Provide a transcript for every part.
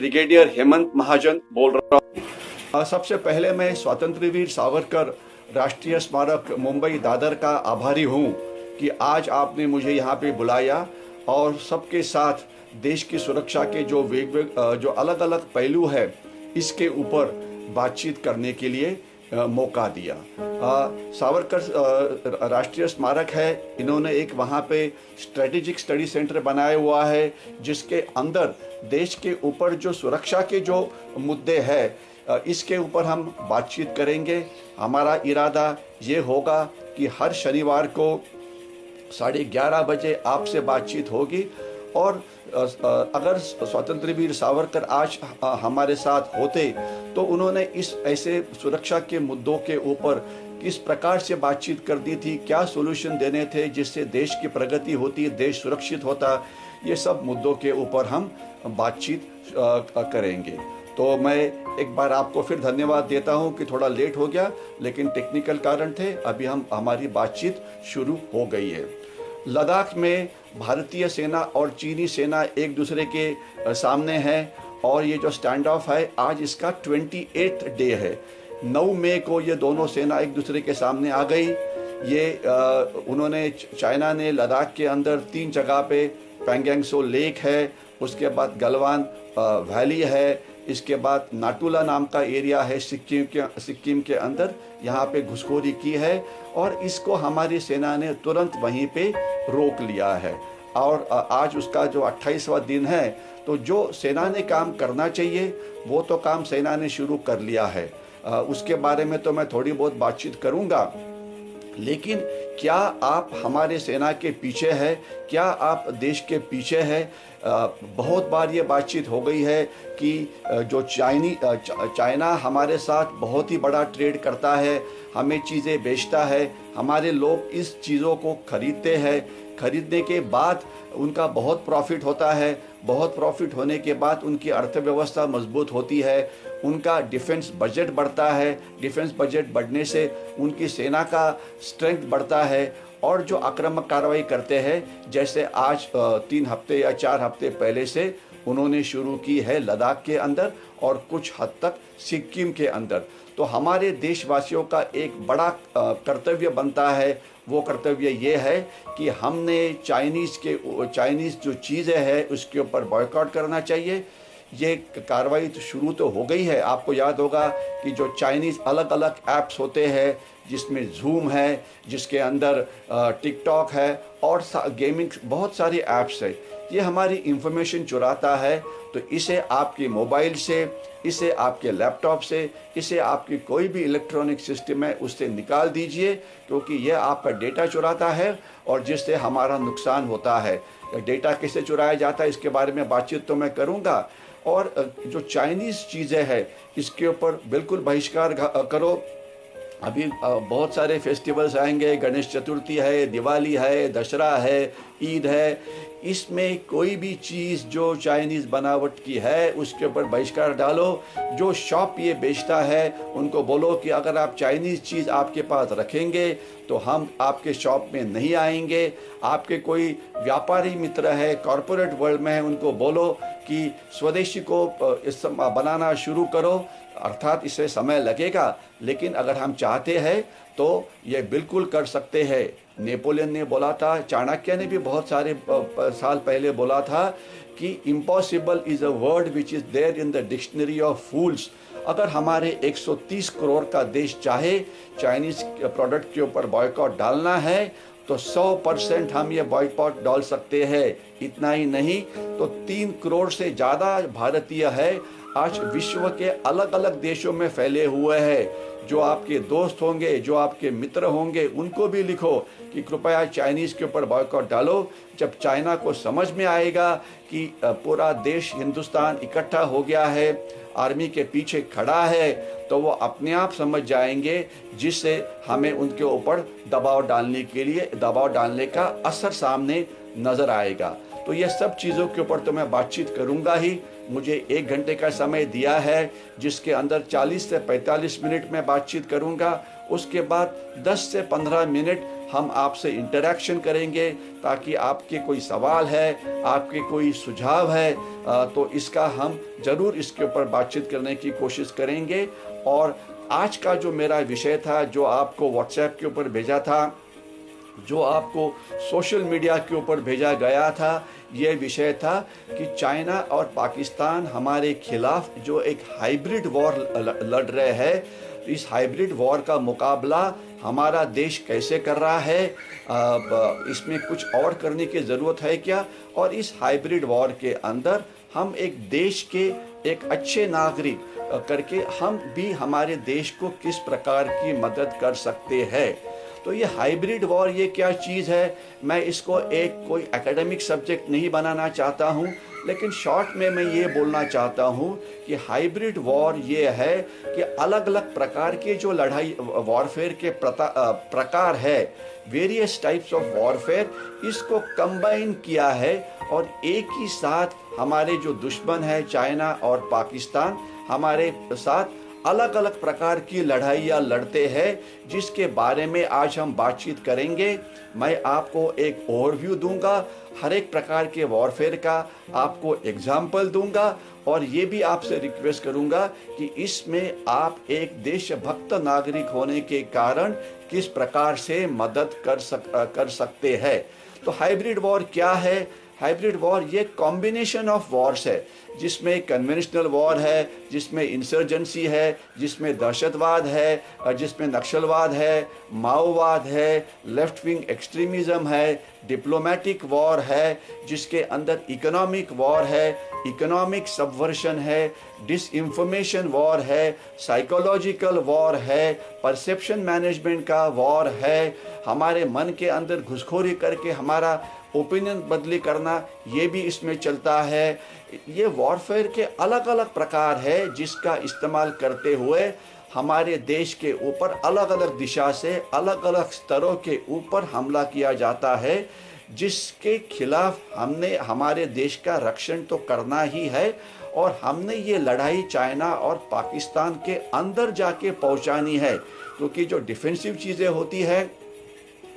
Brigadier Hemant महाजन बोल रहा हूँ। सबसे पहले मैं स्वतंत्र वीर सावरकर राष्ट्रीय स्मारक मुंबई दादर का आभारी हूँ कि आज आपने मुझे यहाँ पे बुलाया और सबके साथ देश की सुरक्षा के जो अलग अलग पहलू है इसके ऊपर बातचीत करने के लिए मौका दिया। सावरकर राष्ट्रीय स्मारक है, इन्होंने एक वहाँ पे स्ट्रेटेजिक स्टडी सेंटर बनाया हुआ है जिसके अंदर देश के ऊपर जो सुरक्षा के जो मुद्दे हैं इसके ऊपर हम बातचीत करेंगे। हमारा इरादा ये होगा कि हर शनिवार को 11:30 बजे आपसे बातचीत होगी और अगर स्वतंत्र वीर सावरकर आज हमारे साथ होते तो उन्होंने इस ऐसे सुरक्षा के मुद्दों के ऊपर किस प्रकार से बातचीत कर दी थी, क्या सॉल्यूशन देने थे जिससे देश की प्रगति होती, देश सुरक्षित होता। ये सब मुद्दों के ऊपर हम बातचीत करेंगे। तो मैं एक बार आपको फिर धन्यवाद देता हूं कि थोड़ा लेट हो गया, लेकिन टेक्निकल कारण थे। अभी हमारी बातचीत शुरू हो गई है। लद्दाख में भारतीय सेना और चीनी सेना एक दूसरे के सामने है और ये जो स्टैंड ऑफ है आज इसका 28th डे है। 9 मई को ये दोनों सेना एक दूसरे के सामने आ गई। चाइना ने लद्दाख के अंदर 3 जगह पे पैंगोंग लेक है, उसके बाद गलवान वैली है, इसके बाद नाटुला नाम का एरिया है सिक्किम के अंदर, यहाँ पे घुसखोरी की है और इसको हमारी सेना ने तुरंत वहीं पे रोक लिया है। और आज उसका जो 28वां दिन है, तो जो सेना ने काम करना चाहिए वो तो काम सेना ने शुरू कर लिया है। उसके बारे में तो मैं थोड़ी बहुत बातचीत करूँगा, लेकिन क्या आप हमारे सेना के पीछे है, क्या आप देश के पीछे है? बहुत बार ये बातचीत हो गई है कि जो चाइना हमारे साथ बहुत ही बड़ा ट्रेड करता है, हमें चीज़ें बेचता है, हमारे लोग इस चीज़ों को खरीदते हैं, खरीदने के बाद उनका बहुत प्रॉफिट होता है, बहुत प्रॉफिट होने के बाद उनकी अर्थव्यवस्था मजबूत होती है, उनका डिफेंस बजट बढ़ता है, डिफेंस बजट बढ़ने से उनकी सेना का स्ट्रेंथ बढ़ता है और जो आक्रामक कार्रवाई करते हैं, जैसे आज 3 हफ्ते या 4 हफ्ते पहले से उन्होंने शुरू की है लद्दाख के अंदर और कुछ हद तक सिक्किम के अंदर। तो हमारे देशवासियों का एक बड़ा कर्तव्य बनता है, वो कर्तव्य ये है कि हमने चाइनीज़ जो चीज़ें हैं उसके ऊपर बॉयकॉट करना चाहिए। ये कार्रवाई तो शुरू तो हो गई है। आपको याद होगा कि जो चाइनीज़ अलग अलग ऐप्स होते हैं जिसमें जूम है, जिसके अंदर टिकटॉक है और गेमिंग बहुत सारी ऐप्स है, ये हमारी इंफॉर्मेशन चुराता है। तो इसे आपके मोबाइल से, इसे आपके लैपटॉप से, इसे आपकी कोई भी इलेक्ट्रॉनिक सिस्टम है उससे निकाल दीजिए, क्योंकि यह आपका डेटा चुराता है और जिससे हमारा नुकसान होता है। डेटा कैसे चुराया जाता है इसके बारे में बातचीत तो मैं करूँगा। और जो चाइनीज़ चीज़ें हैं इसके ऊपर बिल्कुल बहिष्कार करो। अभी बहुत सारे फेस्टिवल्स आएंगे, गणेश चतुर्थी है, दिवाली है, दशहरा है, ईद है, इसमें कोई भी चीज़ जो चाइनीज़ बनावट की है उसके ऊपर बहिष्कार डालो। जो शॉप ये बेचता है उनको बोलो कि अगर आप चाइनीज़ चीज़ आपके पास रखेंगे तो हम आपके शॉप में नहीं आएंगे। आपके कोई व्यापारी मित्र है, कॉरपोरेट वर्ल्ड में है, उनको बोलो कि स्वदेशी को बनाना शुरू करो। अर्थात इससे समय लगेगा, लेकिन अगर हम चाहते हैं तो ये बिल्कुल कर सकते हैं। नेपोलियन ने बोला था, चाणक्य ने भी बहुत सारे साल पहले बोला था कि impossible is a word which is there in the dictionary of fools. अगर हमारे 130 करोड़ का देश चाहे चाइनीज़ प्रोडक्ट के ऊपर बॉयकॉट डालना है तो 100% हम ये बॉयकॉट डाल सकते हैं। इतना ही नहीं तो 3 करोड़ से ज़्यादा भारतीय है आज विश्व के अलग अलग देशों में फैले हुए हैं। जो आपके दोस्त होंगे, जो आपके मित्र होंगे, उनको भी लिखो कि कृपया चाइनीज़ के ऊपर बॉयकॉट डालो। जब चाइना को समझ में आएगा कि पूरा देश हिंदुस्तान इकट्ठा हो गया है, आर्मी के पीछे खड़ा है, तो वो अपने आप समझ जाएंगे, जिससे हमें उनके ऊपर दबाव डालने का असर सामने नज़र आएगा। तो ये सब चीज़ों के ऊपर तो मैं बातचीत करूँगा ही। मुझे 1 घंटे का समय दिया है, जिसके अंदर 40 से 45 मिनट में बातचीत करूँगा। उसके बाद 10 से 15 मिनट हम आपसे इंटरेक्शन करेंगे, ताकि आपके कोई सवाल है, आपके कोई सुझाव है, तो इसका हम ज़रूर इसके ऊपर बातचीत करने की कोशिश करेंगे। और आज का जो मेरा विषय था, जो आपको व्हाट्सएप के ऊपर भेजा था, जो आपको सोशल मीडिया के ऊपर भेजा गया था, ये विषय था कि चाइना और पाकिस्तान हमारे खिलाफ जो एक हाइब्रिड वॉर लड़ रहे हैं, इस हाइब्रिड वॉर का मुकाबला हमारा देश कैसे कर रहा है, इसमें कुछ और करने की ज़रूरत है क्या, और इस हाइब्रिड वॉर के अंदर हम एक देश के एक अच्छे नागरिक करके हम भी हमारे देश को किस प्रकार की मदद कर सकते हैं। तो ये हाइब्रिड वॉर ये क्या चीज़ है, मैं इसको एक कोई एकेडमिक सब्जेक्ट नहीं बनाना चाहता हूँ, लेकिन शॉर्ट में मैं ये बोलना चाहता हूँ कि हाइब्रिड वॉर ये है कि अलग अलग प्रकार के जो लड़ाई वॉरफेयर के प्रकार है, वेरियस टाइप्स ऑफ वॉरफेयर, इसको कंबाइन किया है और एक ही साथ हमारे जो दुश्मन है चाइना और पाकिस्तान, हमारे साथ अलग अलग प्रकार की लड़ाइयाँ लड़ते हैं, जिसके बारे में आज हम बातचीत करेंगे। मैं आपको एक ओवरव्यू दूंगा, हर एक प्रकार के वॉरफेयर का आपको एग्जाम्पल दूंगा, और ये भी आपसे रिक्वेस्ट करूंगा कि इसमें आप एक देशभक्त नागरिक होने के कारण किस प्रकार से मदद कर सकते हैं। तो हाइब्रिड वॉर क्या है? हाइब्रिड वॉर ये कॉम्बिनेशन ऑफ वॉर्स है, जिसमें कन्वेंशनल वॉर है, जिसमें इंसर्जेंसी है, जिसमें दहशतवाद है, जिसमें नक्सलवाद है, माओवाद है, लेफ्ट विंग एक्सट्रीमिज्म है, डिप्लोमेटिक वॉर है, जिसके अंदर इकोनॉमिक वॉर है, इकोनॉमिक सबवर्शन है, डिसइंफॉर्मेशन वॉर है, साइकोलॉजिकल वॉर है, परसेप्शन मैनेजमेंट का वॉर है, हमारे मन के अंदर घुसखोरी करके हमारा ओपिनियन बदली करना, ये भी इसमें चलता है। ये वॉरफेयर के अलग अलग प्रकार है, जिसका इस्तेमाल करते हुए हमारे देश के ऊपर अलग अलग दिशा से अलग अलग स्तरों के ऊपर हमला किया जाता है, जिसके खिलाफ हमने हमारे देश का रक्षण तो करना ही है, और हमने ये लड़ाई चाइना और पाकिस्तान के अंदर जाके पहुंचानी है, क्योंकि जो डिफेंसिव चीज़ें होती है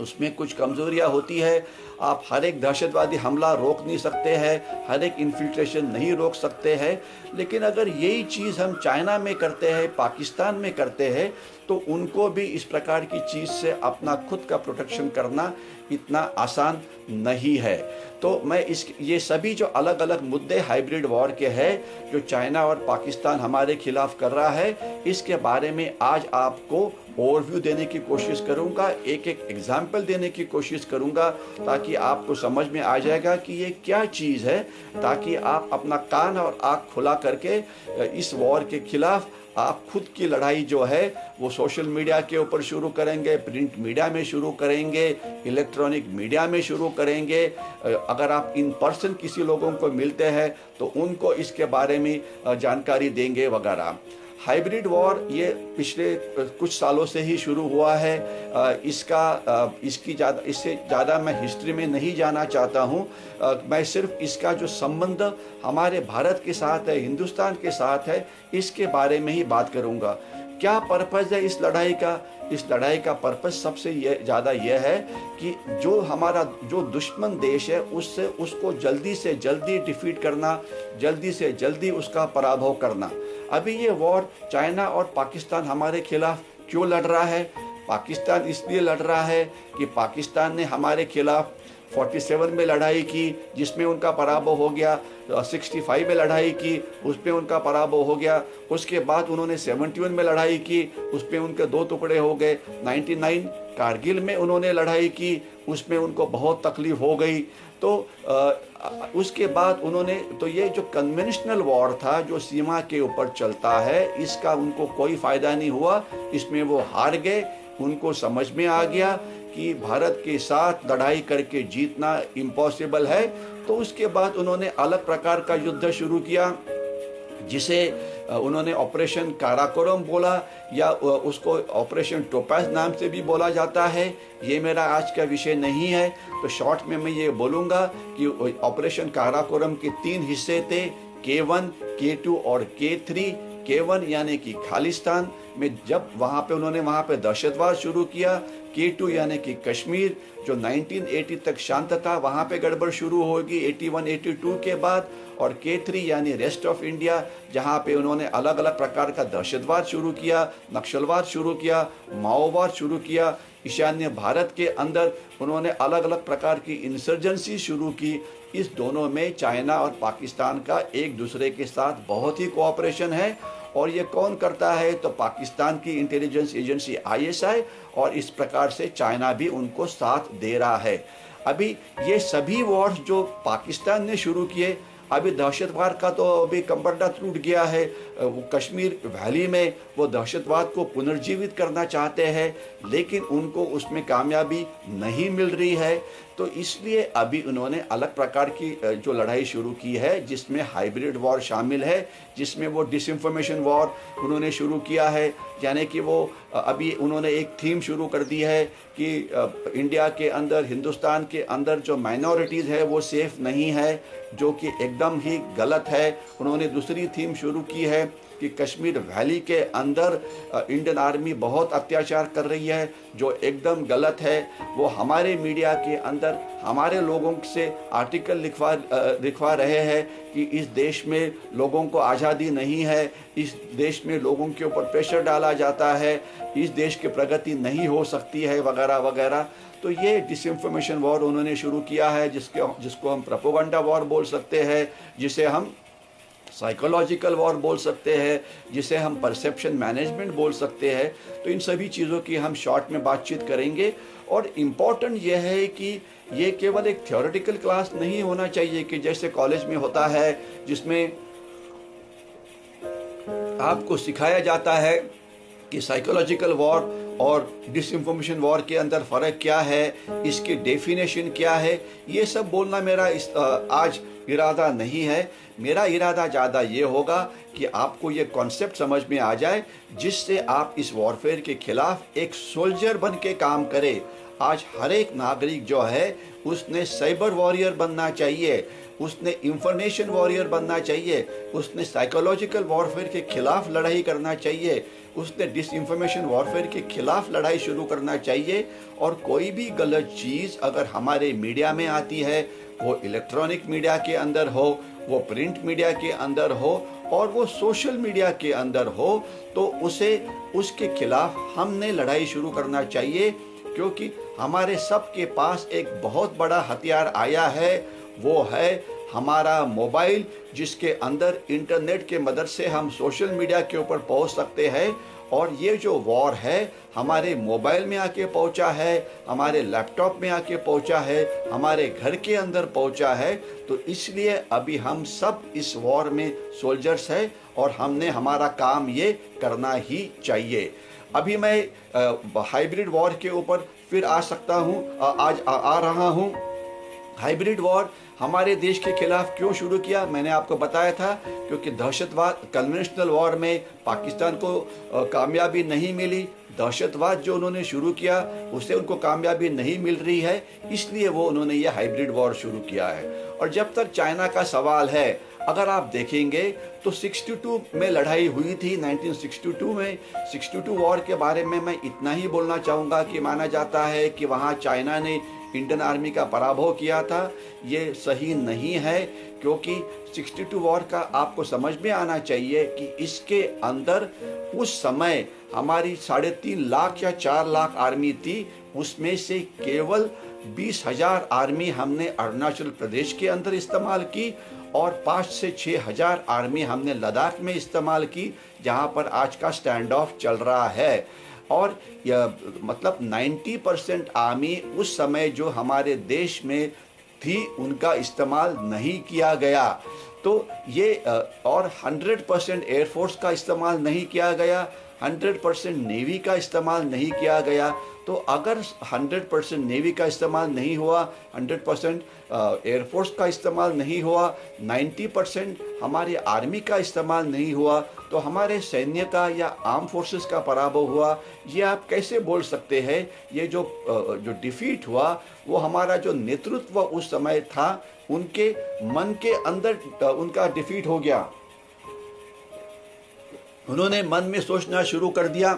उसमें कुछ कमज़ोरियाँ होती है। आप हर एक दहशतवादी हमला रोक नहीं सकते हैं, हर एक इन्फिल्ट्रेशन नहीं रोक सकते हैं, लेकिन अगर यही चीज़ हम चाइना में करते हैं, पाकिस्तान में करते हैं, तो उनको भी इस प्रकार की चीज़ से अपना खुद का प्रोटेक्शन करना इतना आसान नहीं है। तो मैं ये सभी जो अलग अलग मुद्दे हाइब्रिड वॉर के हैं, जो चाइना और पाकिस्तान हमारे खिलाफ कर रहा है, इसके बारे में आज आपको ओवरव्यू देने की कोशिश करूंगा, एक एक एग्जाम्पल देने की कोशिश करूंगा, ताकि आपको समझ में आ जाएगा कि ये क्या चीज़ है, ताकि आप अपना कान और आँख खुला करके इस वॉर के खिलाफ आप खुद की लड़ाई जो है वो सोशल मीडिया के ऊपर शुरू करेंगे, प्रिंट मीडिया में शुरू करेंगे, इलेक्ट्रॉनिक मीडिया में शुरू करेंगे। अगर आप इन पर्सन किसी लोगों को मिलते हैं तो उनको इसके बारे में जानकारी देंगे वगैरह। हाइब्रिड वॉर ये पिछले कुछ सालों से ही शुरू हुआ है। इससे ज़्यादा मैं हिस्ट्री में नहीं जाना चाहता हूँ। मैं सिर्फ इसका जो संबंध हमारे भारत के साथ है, हिंदुस्तान के साथ है, इसके बारे में ही बात करूँगा। क्या पर्पज़ है इस लड़ाई का? इस लड़ाई का पर्पज़ सबसे ज़्यादा यह है कि जो हमारा जो दुश्मन देश है उसको जल्दी से जल्दी डिफीट करना, जल्दी से जल्दी उसका पराभव करना। अभी ये वॉर चाइना और पाकिस्तान हमारे खिलाफ क्यों लड़ रहा है? पाकिस्तान इसलिए लड़ रहा है कि पाकिस्तान ने हमारे खिलाफ 47 में लड़ाई की, जिसमें उनका पराभव हो गया। 65 में लड़ाई की, उसमें उनका पराभव हो गया। उसके बाद उन्होंने 71 में लड़ाई की, उसमें उनके 2 टुकड़े हो गए। 99 कारगिल में उन्होंने लड़ाई की, उसमें उनको बहुत तकलीफ हो गई। तो उसके बाद उन्होंने, तो ये जो कन्वेंशनल वॉर था जो सीमा के ऊपर चलता है, इसका उनको कोई फ़ायदा नहीं हुआ, इसमें वो हार गए। उनको समझ में आ गया कि भारत के साथ लड़ाई करके जीतना इम्पॉसिबल है। तो उसके बाद उन्होंने अलग प्रकार का युद्ध शुरू किया, जिसे उन्होंने ऑपरेशन काराकोरम बोला, या उसको ऑपरेशन टोपाज नाम से भी बोला जाता है। ये मेरा आज का विषय नहीं है, तो शॉर्ट में मैं ये बोलूँगा कि ऑपरेशन काराकोरम के 3 हिस्से थे, K1, K2 और K3। K1 यानी कि खालिस्तान में जब वहाँ पे उन्होंने वहाँ पे दहशतवाद शुरू किया, K2 यानी कि कश्मीर जो 1980 तक शांत था वहाँ पे गड़बड़ शुरू होगी 81-82 के बाद, और K3 यानी रेस्ट ऑफ इंडिया जहाँ पे उन्होंने अलग अलग प्रकार का दहशतवाद शुरू किया, नक्सलवाद शुरू किया, माओवाद शुरू किया। ईशान्य भारत के अंदर उन्होंने अलग अलग प्रकार की इंसर्जेंसी शुरू की। इस दोनों में चाइना और पाकिस्तान का एक दूसरे के साथ बहुत ही कोऑपरेशन है। और ये कौन करता है? तो पाकिस्तान की इंटेलिजेंस एजेंसी ISI, और इस प्रकार से चाइना भी उनको साथ दे रहा है। अभी ये सभी वॉर्स जो पाकिस्तान ने शुरू किए, अभी दहशतवाद का तो अभी कंबरडा टूट गया है। वो कश्मीर वैली में वो दहशतवाद को पुनर्जीवित करना चाहते हैं, लेकिन उनको उसमें कामयाबी नहीं मिल रही है। तो इसलिए अभी उन्होंने अलग प्रकार की जो लड़ाई शुरू की है, जिसमें हाइब्रिड वॉर शामिल है, जिसमें वो डिसइंफॉर्मेशन वॉर उन्होंने शुरू किया है। यानी कि वो अभी उन्होंने एक थीम शुरू कर दी है कि इंडिया के अंदर, हिंदुस्तान के अंदर जो माइनॉरिटीज़ है वो सेफ नहीं है, जो कि एकदम ही गलत है। उन्होंने दूसरी थीम शुरू की है कि कश्मीर वैली के अंदर इंडियन आर्मी बहुत अत्याचार कर रही है, जो एकदम गलत है। वो हमारे मीडिया के अंदर हमारे लोगों से आर्टिकल लिखवा रहे हैं कि इस देश में लोगों को आज़ादी नहीं है, इस देश में लोगों के ऊपर प्रेशर डाला जाता है, इस देश की प्रगति नहीं हो सकती है, वगैरह वगैरह। तो ये डिसइंफॉर्मेशन वॉर उन्होंने शुरू किया है, जिसको हम प्रोपेगेंडा वॉर बोल सकते हैं, जिसे हम साइकोलॉजिकल वॉर बोल सकते हैं, जिसे हम परसेप्शन मैनेजमेंट बोल सकते हैं। तो इन सभी चीज़ों की हम शॉर्ट में बातचीत करेंगे। और इम्पॉर्टेंट यह है कि ये केवल एक थ्योरेटिकल क्लास नहीं होना चाहिए कि जैसे कॉलेज में होता है, जिसमें आपको सिखाया जाता है कि साइकोलॉजिकल वॉर और डिसइंफॉर्मेशन वॉर के अंदर फ़र्क क्या है, इसकी डेफिनेशन क्या है। ये सब बोलना मेरा आज इरादा नहीं है। मेरा इरादा ज़्यादा ये होगा कि आपको ये कॉन्सेप्ट समझ में आ जाए, जिससे आप इस वॉरफेयर के खिलाफ एक सोल्जर बन के काम करें। आज हर एक नागरिक जो है उसने साइबर वॉरियर बनना चाहिए, उसने इंफॉर्मेशन वॉरियर बनना चाहिए, उसने साइकोलॉजिकल वॉरफेयर के खिलाफ लड़ाई करना चाहिए, उसने डिसइंफॉर्मेशन वॉरफेयर के खिलाफ लड़ाई शुरू करना चाहिए। और कोई भी गलत चीज़ अगर हमारे मीडिया में आती है, वो इलेक्ट्रॉनिक मीडिया के अंदर हो, वो प्रिंट मीडिया के अंदर हो, और वो सोशल मीडिया के अंदर हो, तो उसके खिलाफ हमने लड़ाई शुरू करना चाहिए। क्योंकि हमारे सबके पास एक बहुत बड़ा हथियार आया है, वो है हमारा मोबाइल, जिसके अंदर इंटरनेट के मदद से हम सोशल मीडिया के ऊपर पहुंच सकते हैं। और ये जो वॉर है हमारे मोबाइल में आके पहुंचा है, हमारे लैपटॉप में आके पहुंचा है, हमारे घर के अंदर पहुंचा है। तो इसलिए अभी हम सब इस वॉर में सोल्जर्स हैं, और हमने हमारा काम ये करना ही चाहिए। अभी मैं हाइब्रिड वॉर के ऊपर फिर आ सकता हूँ, आज आ रहा हूँ। हाइब्रिड वॉर हमारे देश के खिलाफ क्यों शुरू किया, मैंने आपको बताया था। क्योंकि दहशतवाद, कन्वेंशनल वॉर में पाकिस्तान को कामयाबी नहीं मिली, दहशतवाद जो उन्होंने शुरू किया उससे उनको कामयाबी नहीं मिल रही है, इसलिए वो उन्होंने ये हाइब्रिड वॉर शुरू किया है। और जब तक चाइना का सवाल है, अगर आप देखेंगे तो 62 में लड़ाई हुई थी, 1962 में। 62 वॉर के बारे में मैं इतना ही बोलना चाहूँगा कि माना जाता है कि वहाँ चाइना ने इंडियन आर्मी का पराभव किया था। ये सही नहीं है, क्योंकि 62 वॉर का आपको समझ में आना चाहिए कि इसके अंदर उस समय हमारी 3.5 लाख या 4 लाख आर्मी थी, उसमें से केवल 20,000 आर्मी हमने अरुणाचल प्रदेश के अंदर इस्तेमाल की, और 5 से 6,000 आर्मी हमने लद्दाख में इस्तेमाल की, जहां पर आज का स्टैंड ऑफ चल रहा है। और मतलब 90% आर्मी उस समय जो हमारे देश में थी उनका इस्तेमाल नहीं किया गया। तो ये और 100% एयरफोर्स का इस्तेमाल नहीं किया गया, 100% नेवी का इस्तेमाल नहीं किया गया। तो अगर 100% नेवी का इस्तेमाल नहीं हुआ, 100% एयरफोर्स का इस्तेमाल नहीं हुआ, 90% हमारी आर्मी का इस्तेमाल नहीं हुआ, तो हमारे सैन्य का या आर्म फोर्सेस का पराभव हुआ। ये आप कैसे बोल सकते हैं? ये जो डिफीट हुआ वो हमारा जो नेतृत्व उस समय था उनके मन के अंदर उनका डिफीट हो गया। उन्होंने मन में सोचना शुरू कर दिया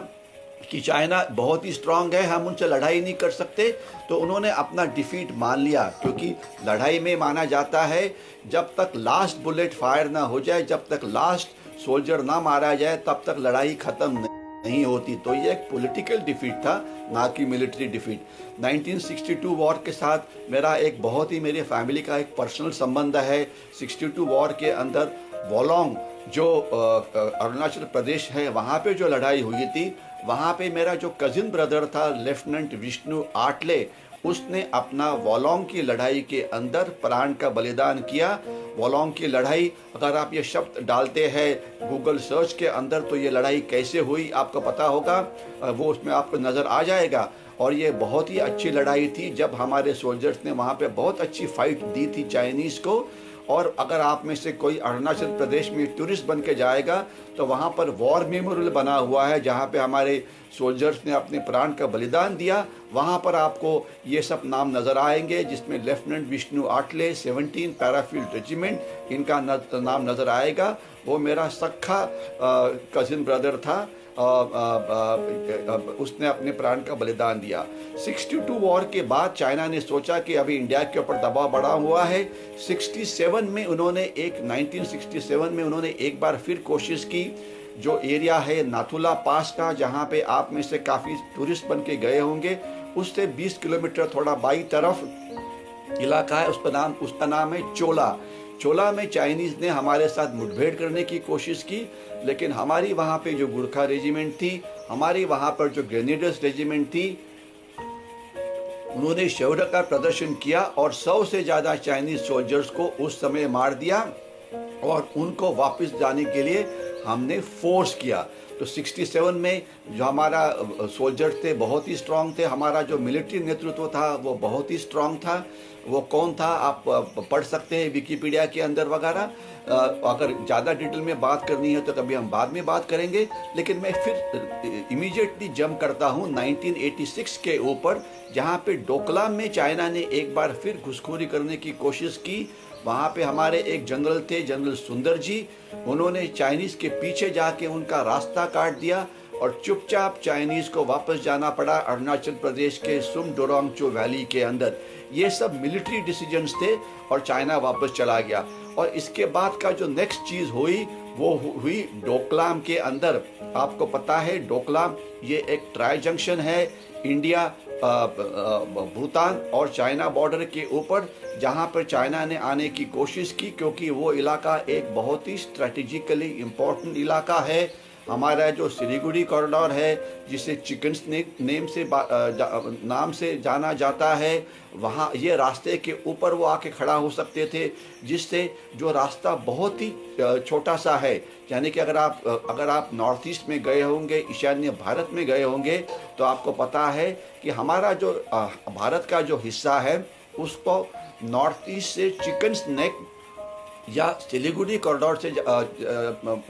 कि चाइना बहुत ही स्ट्रांग है, हम उनसे लड़ाई नहीं कर सकते। तो उन्होंने अपना डिफीट मान लिया, क्योंकि लड़ाई में माना जाता है जब तक लास्ट बुलेट फायर ना हो जाए, जब तक लास्ट सोल्जर ना मारा जाए, तब तक लड़ाई खत्म नहीं होती। तो ये एक पॉलिटिकल डिफीट था, ना कि मिलिट्री डिफीट। 1962 वॉर के साथ मेरा एक बहुत ही, मेरे फैमिली का एक पर्सनल संबंध है। 62 वॉर के अंदर वोलोंग जो अरुणाचल प्रदेश है, वहाँ पे जो लड़ाई हुई थी, वहाँ पे मेरा जो कजिन ब्रदर था लेफ्टिनेंट विष्णु आटले, उसने अपना वोलोंग की लड़ाई के अंदर प्राण का बलिदान किया। वोलोंग की लड़ाई, अगर आप ये शब्द डालते हैं गूगल सर्च के अंदर तो ये लड़ाई कैसे हुई आपको पता होगा, वो उसमें आपको नज़र आ जाएगा। और ये बहुत ही अच्छी लड़ाई थी, जब हमारे सोल्जर्स ने वहाँ पे बहुत अच्छी फाइट दी थी चाइनीज़ को। और अगर आप में से कोई अरुणाचल प्रदेश में टूरिस्ट बन के जाएगा तो वहाँ पर वॉर मेमोरियल बना हुआ है, जहाँ पे हमारे सोल्जर्स ने अपने प्राण का बलिदान दिया। वहाँ पर आपको ये सब नाम नज़र आएंगे, जिसमें लेफ्टिनेंट विष्णु आटले 17 पैराफील्ड रेजिमेंट, इनका नाम नज़र आएगा। वो मेरा सख्खा कजिन ब्रदर था, उसने अपने प्राण का बलिदान दिया। 62 वॉर के बाद चाइना ने सोचा कि अभी इंडिया के ऊपर दबाव बढ़ा हुआ है। 1967 में उन्होंने एक बार फिर कोशिश की, जो एरिया है नाथुला पास का, जहाँ पे आप में से काफ़ी टूरिस्ट बन के गए होंगे, उससे 20 किलोमीटर थोड़ा बाई तरफ इलाका है, उसका नाम है चोला। चोला में चाइनीज़ ने हमारे साथ मुठभेड़ करने की कोशिश की, लेकिन हमारी वहाँ पे जो गुरखा रेजिमेंट थी, हमारी वहाँ पर जो ग्रेनेडर्स रेजिमेंट थी, उन्होंने शौर्य का प्रदर्शन किया और 100 से ज़्यादा चाइनीज़ सोल्जर्स को उस समय मार दिया और उनको वापस जाने के लिए हमने फोर्स किया। तो 67 में जो हमारा सोल्जर्स थे बहुत ही स्ट्रांग थे, हमारा जो मिलिट्री नेतृत्व था वो बहुत ही स्ट्रांग था। वो कौन था आप पढ़ सकते हैं विकिपीडिया के अंदर वगैरह। अगर ज़्यादा डिटेल में बात करनी है तो कभी हम बाद में बात करेंगे, लेकिन मैं फिर इमीडिएटली जंप करता हूँ 1986 के ऊपर, जहाँ पे डोकलाम में चाइना ने एक बार फिर घुसखोरी करने की कोशिश की। वहाँ पे हमारे एक जनरल थे, जनरल सुंदर जी, उन्होंने चाइनीज़ के पीछे जाके उनका रास्ता काट दिया और चुपचाप चाइनीज़ को वापस जाना पड़ा अरुणाचल प्रदेश के सुम डोरोंगचो वैली के अंदर। ये सब मिलिट्री डिसीजंस थे और चाइना वापस चला गया। और इसके बाद का जो नेक्स्ट चीज़ हुई वो हुई डोकलाम के अंदर। आपको पता है डोकलाम ये एक ट्राई जंक्शन है इंडिया, भूटान और चाइना बॉर्डर के ऊपर, जहां पर चाइना ने आने की कोशिश की, क्योंकि वो इलाका एक बहुत ही स्ट्रेटेजिकली इम्पोर्टेंट इलाका है। हमारा जो सिलीगुड़ी कॉरिडोर है, जिसे चिकन स्नेक नाम से जाना जाता है, वहाँ ये रास्ते के ऊपर वो आके खड़ा हो सकते थे, जिससे जो रास्ता बहुत ही छोटा सा है। यानी कि अगर आप नॉर्थ ईस्ट में गए होंगे, ईशान्य भारत में गए होंगे, तो आपको पता है कि हमारा जो भारत का जो हिस्सा है उसको नॉर्थ ईस्ट से चिकन स्नेक या सिलीगुड़ी कॉरिडोर से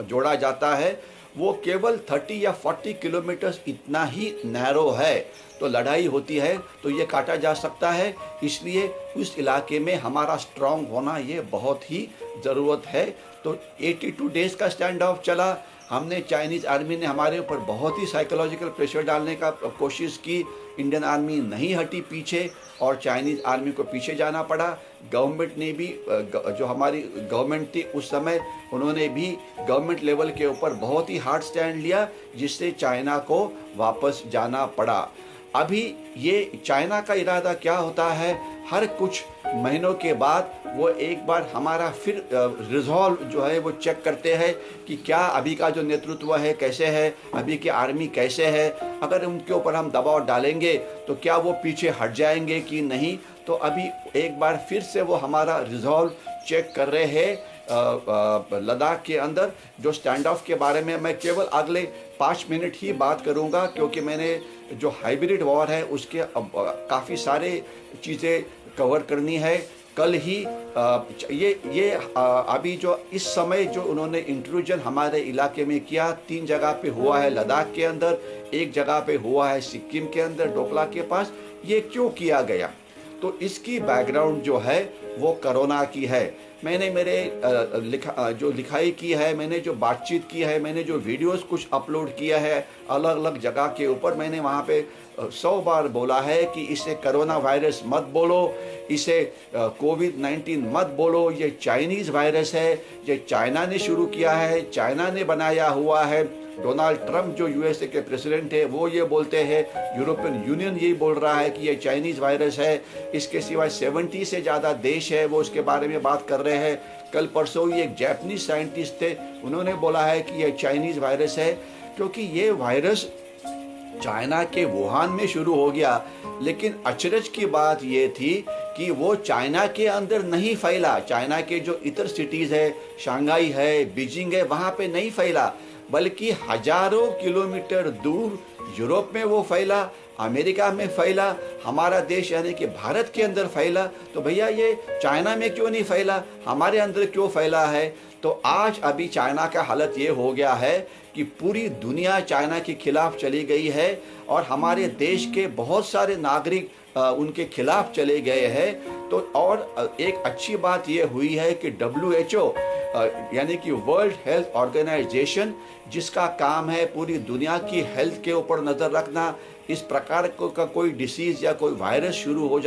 जोड़ा जाता है। वो केवल 30 या 40 किलोमीटर इतना ही नैरो है। तो लड़ाई होती है तो ये काटा जा सकता है, इसलिए उस इलाके में हमारा स्ट्रांग होना ये बहुत ही ज़रूरत है। तो 82 डेज़ का स्टैंड ऑफ चला। हमने चाइनीज़ आर्मी ने हमारे ऊपर बहुत ही साइकोलॉजिकल प्रेशर डालने का कोशिश की। इंडियन आर्मी नहीं हटी पीछे और चाइनीज़ आर्मी को पीछे जाना पड़ा। गवर्नमेंट ने भी, जो हमारी गवर्नमेंट थी उस समय, उन्होंने भी गवर्नमेंट लेवल के ऊपर बहुत ही हार्ड स्टैंड लिया, जिससे चाइना को वापस जाना पड़ा। अभी ये चाइना का इरादा क्या होता है, हर कुछ महीनों के बाद वो एक बार हमारा फिर रिजॉल्व जो है वो चेक करते हैं कि क्या अभी का जो नेतृत्व है कैसे है, अभी की आर्मी कैसे है, अगर उनके ऊपर हम दबाव डालेंगे तो क्या वो पीछे हट जाएंगे कि नहीं। तो अभी एक बार फिर से वो हमारा रिजॉल्व चेक कर रहे हैं लद्दाख के अंदर। जो स्टैंड ऑफ के बारे में मैं केवल अगले 5 मिनट ही बात करूंगा, क्योंकि मैंने जो हाइब्रिड वॉर है उसके काफ़ी सारे चीज़ें कवर करनी है। कल ही ये अभी जो इस समय जो उन्होंने इंट्रूजन हमारे इलाके में किया, 3 जगह पे हुआ है लद्दाख के अंदर, 1 जगह पे हुआ है सिक्किम के अंदर डोकला के पास। ये क्यों किया गया? तो इसकी बैकग्राउंड जो है वो कोरोना की है। मैंने मेरे जो लिखाई की है, मैंने जो बातचीत की है, मैंने जो वीडियोस कुछ अपलोड किया है अलग अलग जगह के ऊपर, मैंने वहाँ पे 100 बार बोला है कि इसे कोरोना वायरस मत बोलो, इसे कोविड-19 मत बोलो, ये चाइनीज़ वायरस है, ये चाइना ने शुरू किया है, चाइना ने बनाया हुआ है। डोनाल्ड ट्रंप जो यूएसए के प्रेसिडेंट है वो ये बोलते हैं, यूरोपियन यूनियन ये बोल रहा है कि ये चाइनीज़ वायरस है। इसके सिवाय 70 से ज़्यादा देश है वो इसके बारे में बात कर रहे हैं। कल परसों ही एक जापानीज साइंटिस्ट थे, उन्होंने बोला है कि ये चाइनीज़ वायरस है, क्योंकि ये वायरस चाइना के वुहान में शुरू हो गया। लेकिन अचरज की बात ये थी कि वो चाइना के अंदर नहीं फैला, चाइना के जो इतर सिटीज़ है, शंघाई है, बीजिंग है, वहाँ पे नहीं फैला, बल्कि हजारों किलोमीटर दूर यूरोप में वो फैला, अमेरिका में फैला, हमारा देश यानी कि भारत के अंदर फैला। तो भैया ये चाइना में क्यों नहीं फैला, हमारे अंदर क्यों फैला है? तो आज अभी चाइना का हालत ये हो गया है कि पूरी दुनिया चाइना के खिलाफ चली गई है और हमारे देश के बहुत सारे नागरिक उनके खिलाफ चले गए हैं। तो और एक अच्छी बात ये हुई है कि WHO यानी कि वर्ल्ड हेल्थ ऑर्गेनाइजेशन, जिसका काम है पूरी दुनिया की हेल्थ के ऊपर नज़र रखना, इस प्रकार का कोई डिसीज़ या कोई वायरस शुरू हो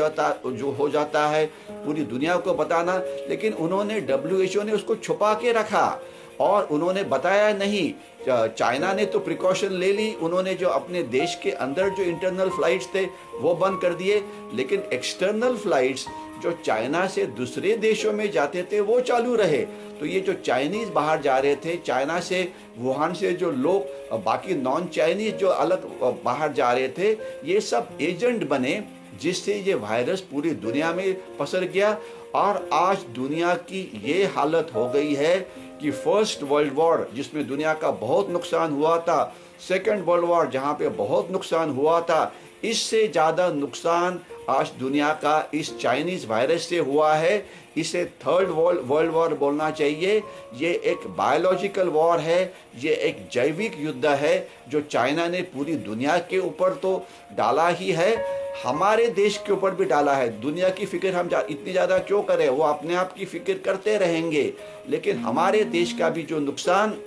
जाता है पूरी दुनिया को बताना, लेकिन उन्होंने WHO ने उसको छुपा के रखा और उन्होंने बताया नहीं। चाइना ने तो प्रिकॉशन ले ली, उन्होंने जो अपने देश के अंदर जो इंटरनल फ्लाइट्स थे वो बंद कर दिए, लेकिन एक्सटर्नल फ्लाइट्स जो चाइना से दूसरे देशों में जाते थे वो चालू रहे। तो ये जो चाइनीज़ बाहर जा रहे थे, चाइना से, वुहान से जो लोग बाकी नॉन चाइनीज़ जो अलग बाहर जा रहे थे, ये सब एजेंट बने, जिससे ये वायरस पूरी दुनिया में पसर गया। और आज दुनिया की ये हालत हो गई है कि फर्स्ट वर्ल्ड वॉर जिसमें दुनिया का बहुत नुकसान हुआ था, सेकंड वर्ल्ड वॉर जहाँ पे बहुत नुकसान हुआ था, इससे ज़्यादा नुकसान आज दुनिया का इस चाइनीज़ वायरस से हुआ है। इसे थर्ड वर्ल्ड वॉर बोलना चाहिए। ये एक बायोलॉजिकल वॉर है, ये एक जैविक युद्ध है जो चाइना ने पूरी दुनिया के ऊपर तो डाला ही है, हमारे देश के ऊपर भी डाला है। दुनिया की फिक्र हम इतनी ज़्यादा क्यों करें, वो अपने आप की फिक्र करते रहेंगे, लेकिन हमारे देश का भी जो नुकसान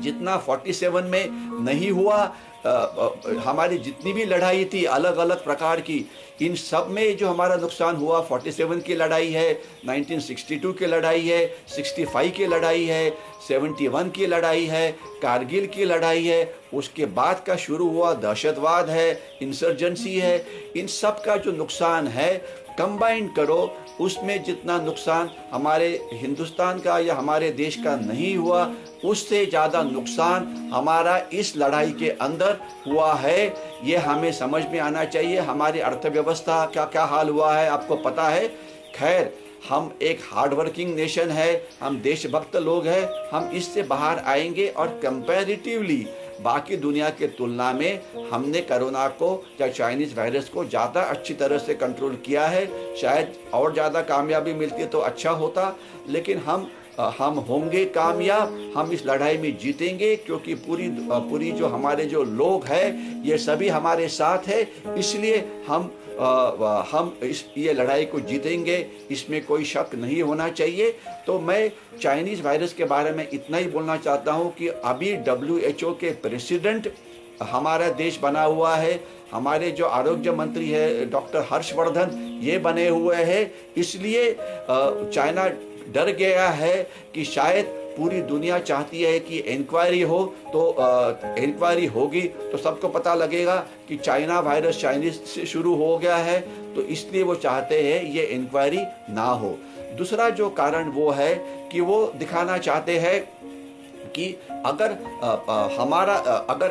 जितना 47 में नहीं हुआ, हमारी जितनी भी लड़ाई थी अलग अलग प्रकार की, इन सब में जो हमारा नुकसान हुआ, 47 की लड़ाई है, 1962 की लड़ाई है, 65 की लड़ाई है, 71 की लड़ाई है, कारगिल की लड़ाई है, उसके बाद का शुरू हुआ दहशतवाद है, इंसर्जेंसी है, इन सब का जो नुकसान है कंबाइन करो, उसमें जितना नुकसान हमारे हिंदुस्तान का या हमारे देश का नहीं हुआ, उससे ज़्यादा नुकसान हमारा इस लड़ाई के अंदर हुआ है। ये हमें समझ में आना चाहिए। हमारी अर्थव्यवस्था का क्या हाल हुआ है आपको पता है। खैर, हम एक हार्डवर्किंग नेशन है, हम देशभक्त लोग हैं, हम इससे बाहर आएंगे और कंपैरेटिवली बाकी दुनिया के तुलना में हमने कोरोना को या चाइनीज़ वायरस को ज़्यादा अच्छी तरह से कंट्रोल किया है। शायद और ज़्यादा कामयाबी मिलती तो अच्छा होता, लेकिन हम होंगे कामयाब, हम इस लड़ाई में जीतेंगे, क्योंकि पूरी जो हमारे जो लोग हैं ये सभी हमारे साथ है, इसलिए हम ये लड़ाई को जीतेंगे, इसमें कोई शक नहीं होना चाहिए। तो मैं चाइनीज़ वायरस के बारे में इतना ही बोलना चाहता हूँ कि अभी WHO के प्रेसिडेंट हमारा देश बना हुआ है, हमारे जो आरोग्य मंत्री है डॉक्टर हर्षवर्धन ये बने हुए हैं, इसलिए चाइना डर गया है कि शायद पूरी दुनिया चाहती है कि इंक्वायरी हो, तो इंक्वायरी होगी तो सबको पता लगेगा कि चाइना वायरस चाइनीज से शुरू हो गया है, तो इसलिए वो चाहते हैं ये इंक्वायरी ना हो। दूसरा जो कारण वो है कि वो दिखाना चाहते हैं कि अगर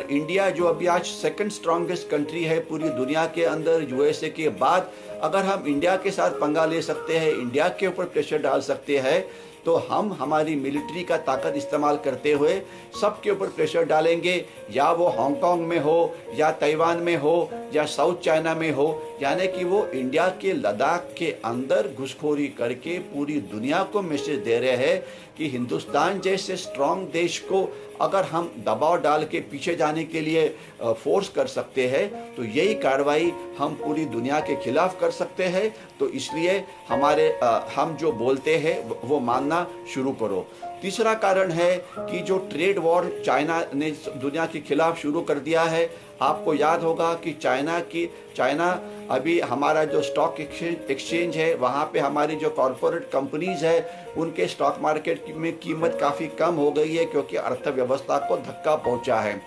इंडिया जो अभी आज सेकंड स्ट्रॉन्गेस्ट कंट्री है पूरी दुनिया के अंदर USA के बाद, अगर हम इंडिया के साथ पंगा ले सकते हैं, इंडिया के ऊपर प्रेशर डाल सकते हैं, तो हम हमारी मिलिट्री का ताकत इस्तेमाल करते हुए सबके ऊपर प्रेशर डालेंगे, या वो हांगकांग में हो या ताइवान में हो या साउथ चाइना में हो, यानी कि वो इंडिया के लद्दाख के अंदर घुसखोरी करके पूरी दुनिया को मैसेज दे रहे हैं कि हिंदुस्तान जैसे स्ट्रांग देश को अगर हम दबाव डाल के पीछे जाने के लिए फोर्स कर सकते हैं, तो यही कार्रवाई हम पूरी दुनिया के खिलाफ कर सकते हैं। तो इसलिए हम जो बोलते हैं वो मानना शुरू करो। तीसरा कारण है कि जो ट्रेड वॉर चाइना ने दुनिया के खिलाफ शुरू कर दिया है, आपको याद होगा कि चाइना अभी हमारा जो स्टॉक एक्सचेंज है, वहाँ पे हमारी जो कॉरपोरेट कंपनीज है उनके स्टॉक मार्केट में कीमत काफ़ी कम हो गई है, क्योंकि अर्थव्यवस्था को धक्का पहुँचा है।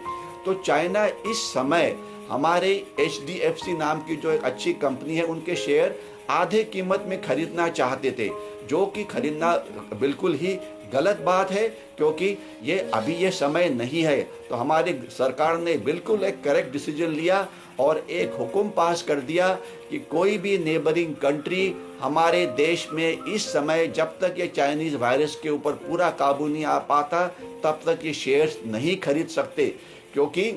तो चाइना इस समय हमारे HDFC नाम की जो एक अच्छी कंपनी है, उनके शेयर आधे कीमत में खरीदना चाहते थे, जो कि खरीदना बिल्कुल ही गलत बात है, क्योंकि ये समय नहीं है। तो हमारी सरकार ने बिल्कुल एक करेक्ट डिसीजन लिया और एक हुक्म पास कर दिया कि कोई भी नेबरिंग कंट्री हमारे देश में इस समय, जब तक ये चाइनीज़ वायरस के ऊपर पूरा काबू नहीं आ पाता, तब तक ये शेयर्स नहीं खरीद सकते। क्योंकि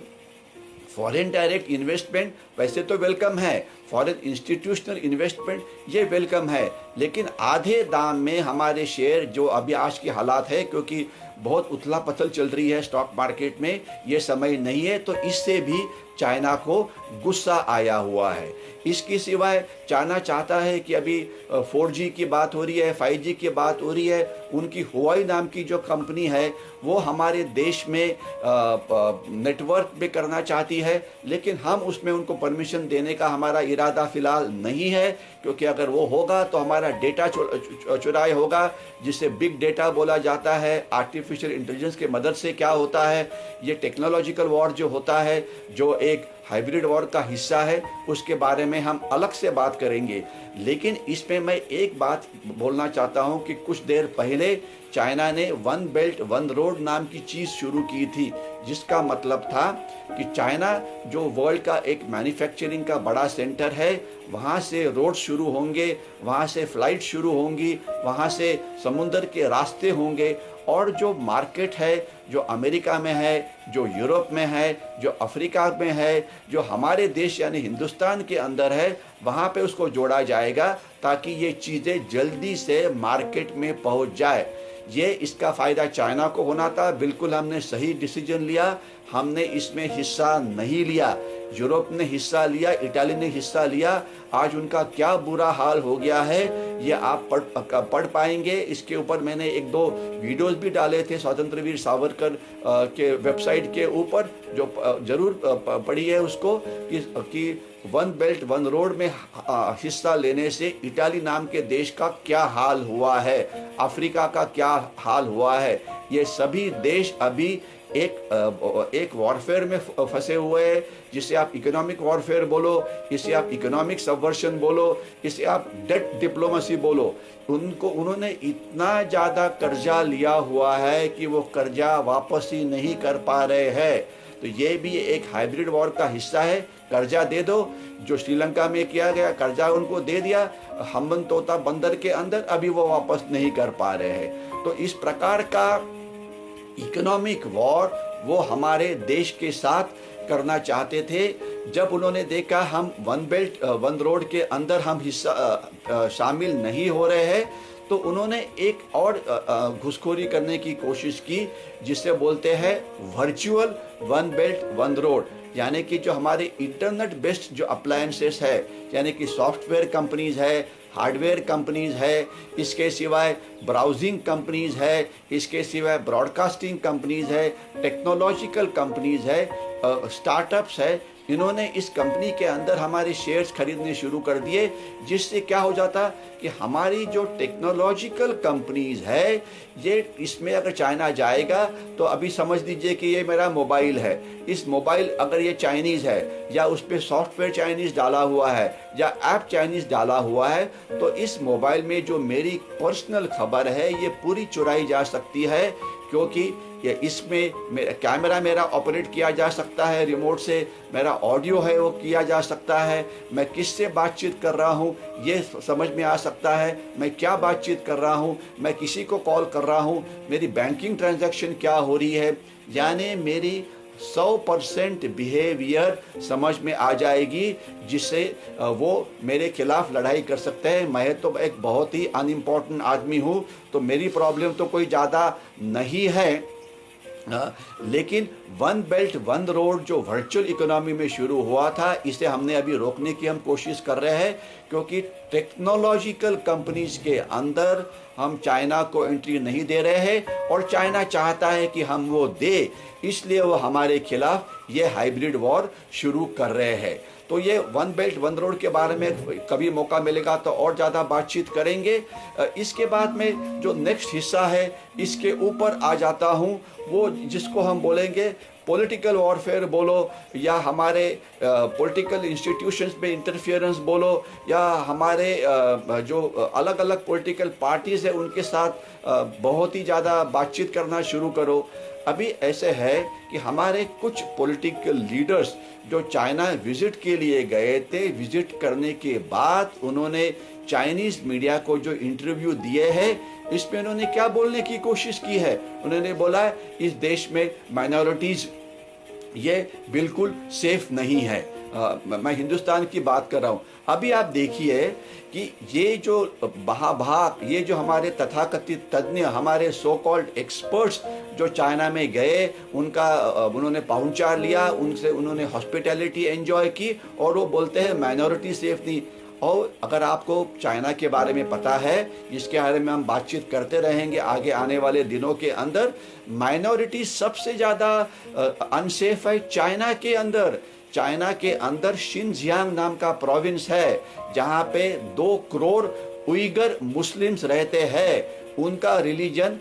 फॉरेन डायरेक्ट इन्वेस्टमेंट वैसे तो वेलकम है, फॉरेन इंस्टीट्यूशनल इन्वेस्टमेंट ये वेलकम है, लेकिन आधे दाम में हमारे शेयर, जो अभी आज की हालात है, क्योंकि बहुत उथला पथल चल रही है स्टॉक मार्केट में, ये समय नहीं है, तो इससे भी चाइना को गुस्सा आया हुआ है। इसके सिवाय चाइना चाहता है कि अभी 4G की बात हो रही है, 5G की बात हो रही है, उनकी हुआई नाम की जो कंपनी है वो हमारे देश में नेटवर्क भी करना चाहती है, लेकिन हम उसमें उनको परमिशन देने का हमारा इरादा फ़िलहाल नहीं है, क्योंकि अगर वो होगा तो हमारा डेटा चुराई होगा, जिसे बिग डेटा बोला जाता है। आर्टिफिशियल इंटेलिजेंस के मदद से क्या होता है, ये टेक्नोलॉजिकल वॉर जो होता है, जो एक हाइब्रिड वॉर का हिस्सा है, उसके बारे में हम अलग से बात करेंगे। लेकिन इसमें मैं एक बात बोलना चाहता हूं कि कुछ देर पहले चाइना ने वन बेल्ट वन रोड नाम की चीज़ शुरू की थी, जिसका मतलब था कि चाइना जो वर्ल्ड का एक मैन्युफैक्चरिंग का बड़ा सेंटर है, वहाँ से रोड शुरू होंगे, वहाँ से फ्लाइट शुरू होंगी, वहाँ से समुंदर के रास्ते होंगे, और जो मार्केट है, जो अमेरिका में है, जो यूरोप में है, जो अफ्रीका में है, जो हमारे देश यानी हिंदुस्तान के अंदर है, वहाँ पे उसको जोड़ा जाएगा, ताकि ये चीज़ें जल्दी से मार्केट में पहुँच जाए। ये इसका फ़ायदा चाइना को होना था। बिल्कुल हमने सही डिसीजन लिया, हमने इसमें हिस्सा नहीं लिया। यूरोप ने हिस्सा लिया, इटाली ने हिस्सा लिया, आज उनका क्या बुरा हाल हो गया है ये आप पढ़ पाएंगे। इसके ऊपर मैंने 1-2 वीडियोस भी डाले थे स्वतंत्रवीर सावरकर के वेबसाइट के ऊपर, जो ज़रूर पढ़ी है उसको, कि वन बेल्ट वन रोड में हिस्सा लेने से इटाली नाम के देश का क्या हाल हुआ है, अफ्रीका का क्या हाल हुआ है। ये सभी देश अभी एक वॉरफेयर में फंसे हुए हैं, जिसे आप इकोनॉमिक वॉरफेयर बोलो, इसे आप इकोनॉमिक सबवर्शन बोलो, इसे आप डेट डिप्लोमेसी बोलो। उन्होंने इतना ज़्यादा कर्जा लिया हुआ है कि वो कर्जा वापस ही नहीं कर पा रहे हैं। तो ये भी एक हाइब्रिड वॉर का हिस्सा है। कर्जा दे दो, जो श्रीलंका में किया गया, कर्जा उनको दे दिया हम्बनतोता बंदर के अंदर, अभी वो वापस नहीं कर पा रहे हैं। तो इस प्रकार का इकोनॉमिक वॉर वो हमारे देश के साथ करना चाहते थे। जब उन्होंने देखा हम वन बेल्ट वन रोड के अंदर हम हिस्सा शामिल नहीं हो रहे हैं, तो उन्होंने एक और घुसखोरी करने की कोशिश की, जिसे बोलते हैं virtual one belt one road. यानी कि जो हमारे इंटरनेट बेस्ड जो अप्लायंसेस है, यानी कि सॉफ्टवेयर कंपनीज है, हार्डवेयर कंपनीज है, इसके सिवाय ब्राउजिंग कंपनीज है, इसके सिवाय ब्रॉडकास्टिंग कंपनीज है, टेक्नोलॉजिकल कंपनीज है, स्टार्टअप्स है, इन्होंने इस कंपनी के अंदर हमारे शेयर्स खरीदने शुरू कर दिए, जिससे क्या हो जाता कि हमारी जो टेक्नोलॉजिकल कंपनीज है, ये इसमें अगर चाइना जाएगा तो अभी समझ लीजिए कि ये मेरा मोबाइल है, इस मोबाइल अगर ये चाइनीज़ है या उस पर सॉफ्टवेयर चाइनीज़ डाला हुआ है या ऐप चाइनीज़ डाला हुआ है, तो इस मोबाइल में जो मेरी पर्सनल खबर है ये पूरी चुराई जा सकती है, क्योंकि ये इसमें कैमरा मेरा ऑपरेट किया जा सकता है रिमोट से, मेरा ऑडियो है वो किया जा सकता है, मैं किससे बातचीत कर रहा हूँ ये समझ में आ सकता है, मैं क्या बातचीत कर रहा हूँ, मैं किसी को कॉल कर रहा हूँ, मेरी बैंकिंग ट्रांजैक्शन क्या हो रही है, यानी मेरी 100% बिहेवियर समझ में आ जाएगी, जिससे वो मेरे खिलाफ लड़ाई कर सकते हैं। मैं तो एक बहुत ही अनइम्पॉर्टेंट आदमी हूँ, तो मेरी प्रॉब्लम तो कोई ज़्यादा नहीं है। लेकिन वन बेल्ट वन रोड जो वर्चुअल इकोनॉमी में शुरू हुआ था, इसे हमने अभी रोकने की हम कोशिश कर रहे हैं, क्योंकि टेक्नोलॉजिकल कंपनीज के अंदर हम चाइना को एंट्री नहीं दे रहे हैं और चाइना चाहता है कि हम वो दे, इसलिए वो हमारे खिलाफ ये हाइब्रिड वॉर शुरू कर रहे हैं। तो ये वन बेल्ट वन रोड के बारे में कभी मौका मिलेगा तो और ज़्यादा बातचीत करेंगे। इसके बाद में जो नेक्स्ट हिस्सा है इसके ऊपर आ जाता हूँ, वो जिसको हम बोलेंगे पॉलिटिकल वॉरफेयर बोलो, या हमारे पॉलिटिकल इंस्टीट्यूशंस में इंटरफियरेंस बोलो, या हमारे जो अलग अलग पॉलिटिकल पार्टीज़ है उनके साथ बहुत ही ज़्यादा बातचीत करना शुरू करो। अभी ऐसे है कि हमारे कुछ पॉलिटिकल लीडर्स जो चाइना विजिट के लिए गए थे, विजिट करने के बाद उन्होंने चाइनीज़ मीडिया को जो इंटरव्यू दिए हैं, इसमें उन्होंने क्या बोलने की कोशिश की है, उन्होंने बोला इस देश में माइनॉरिटीज़ ये बिल्कुल सेफ नहीं है। मैं हिंदुस्तान की बात कर रहा हूँ। अभी आप देखिए कि ये जो ये जो हमारे तथाकथित तज्ञ, हमारे सो कॉल्ड एक्सपर्ट्स जो चाइना में गए, उन्होंने पाहुंचार लिया, उनसे उन्होंने हॉस्पिटैलिटी एंजॉय की, और वो बोलते हैं माइनॉरिटी सेफ नहीं। और अगर आपको चाइना के बारे में पता है, इसके बारे में हम बातचीत करते रहेंगे आगे आने वाले दिनों के अंदर, माइनॉरिटी सबसे ज़्यादा अनसेफ है चाइना के अंदर। चाइना के अंदर शिनजियांग नाम का प्रोविंस है, जहाँ पे 2 करोड़ उइगर मुस्लिम्स रहते हैं। उनका रिलीजन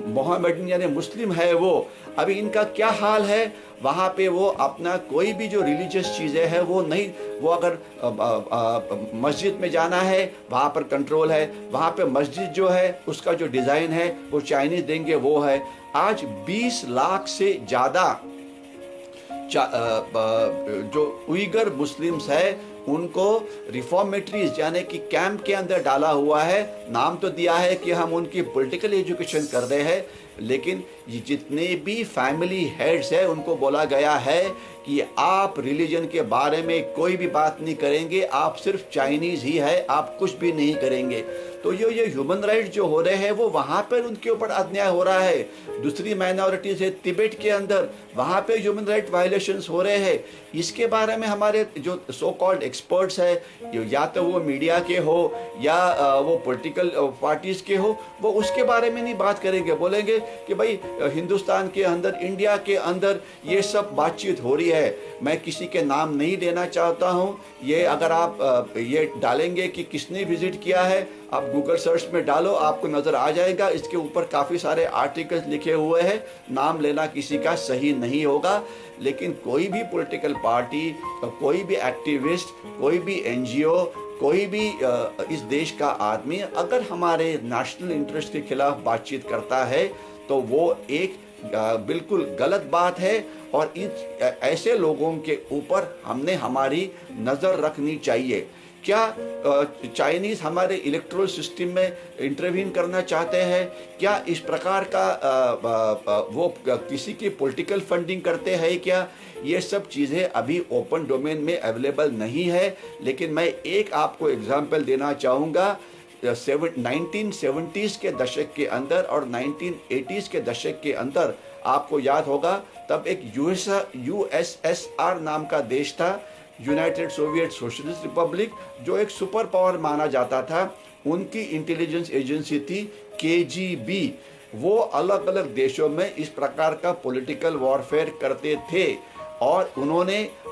मोहम्मदन यानी मुस्लिम है वो। अभी इनका क्या हाल है, वहाँ पे वो अपना कोई भी जो रिलीजियस चीज़ें हैं वो नहीं, वो अगर मस्जिद में जाना है वहाँ पर कंट्रोल है, वहाँ पे मस्जिद जो है उसका जो डिज़ाइन है वो चाइनीज़ देंगे वो है। आज 20 लाख से ज़्यादा जो उइगर मुस्लिम्स है उनको रिफॉर्मेटरीज यानी कि कैंप के अंदर डाला हुआ है। नाम तो दिया है कि हम उनकी पॉलिटिकल एजुकेशन कर रहे हैं, लेकिन ये जितने भी फैमिली हेड्स है उनको बोला गया है कि आप रिलीजन के बारे में कोई भी बात नहीं करेंगे, आप सिर्फ चाइनीज़ ही है, आप कुछ भी नहीं करेंगे। तो ये ह्यूमन राइट्स जो हो रहे हैं वो वहाँ पर उनके ऊपर अन्याय हो रहा है। दूसरी माइनॉरिटीज़ है तिब्बत के अंदर, वहाँ पे ह्यूमन राइट वायलेशंस हो रहे हैं। इसके बारे में हमारे जो सो कॉल्ड एक्सपर्ट्स है, या तो वो मीडिया के हो या वो पॉलिटिकल पार्टीज़ के हो, वो उसके बारे में नहीं बात करेंगे। बोलेंगे कि भाई हिंदुस्तान के अंदर, इंडिया के अंदर ये सब बातचीत हो रही है। मैं किसी के नाम नहीं देना चाहता हूँ। ये अगर आप ये डालेंगे कि किसने विजिट किया है, आप गूगल सर्च में डालो, आपको नज़र आ जाएगा। इसके ऊपर काफ़ी सारे आर्टिकल्स लिखे हुए हैं, नाम लेना किसी का सही नहीं होगा। लेकिन कोई भी पॉलिटिकल पार्टी, कोई भी एक्टिविस्ट, कोई भी एनजीओ, कोई भी इस देश का आदमी अगर हमारे नेशनल इंटरेस्ट के खिलाफ बातचीत करता है तो वो एक बिल्कुल गलत बात है, और ऐसे लोगों के ऊपर हमने हमारी नज़र रखनी चाहिए। क्या चाइनीज़ हमारे इलेक्ट्रोल सिस्टम में इंटरवीन करना चाहते हैं? क्या इस प्रकार का वो किसी की पॉलिटिकल फंडिंग करते हैं क्या? ये सब चीज़ें अभी ओपन डोमेन में अवेलेबल नहीं है, लेकिन मैं एक आपको एग्जांपल देना चाहूँगा। 1970s के दशक के अंदर और 1980s के दशक के अंदर आपको याद होगा, तब एक USSR नाम का देश था, यूनाइटेड सोवियत सोशलिस्ट रिपब्लिक, जो एक सुपर पावर माना जाता था। उनकी इंटेलिजेंस एजेंसी थी KGB। वो अलग अलग देशों में इस प्रकार का पॉलिटिकल वॉरफेयर करते थे, और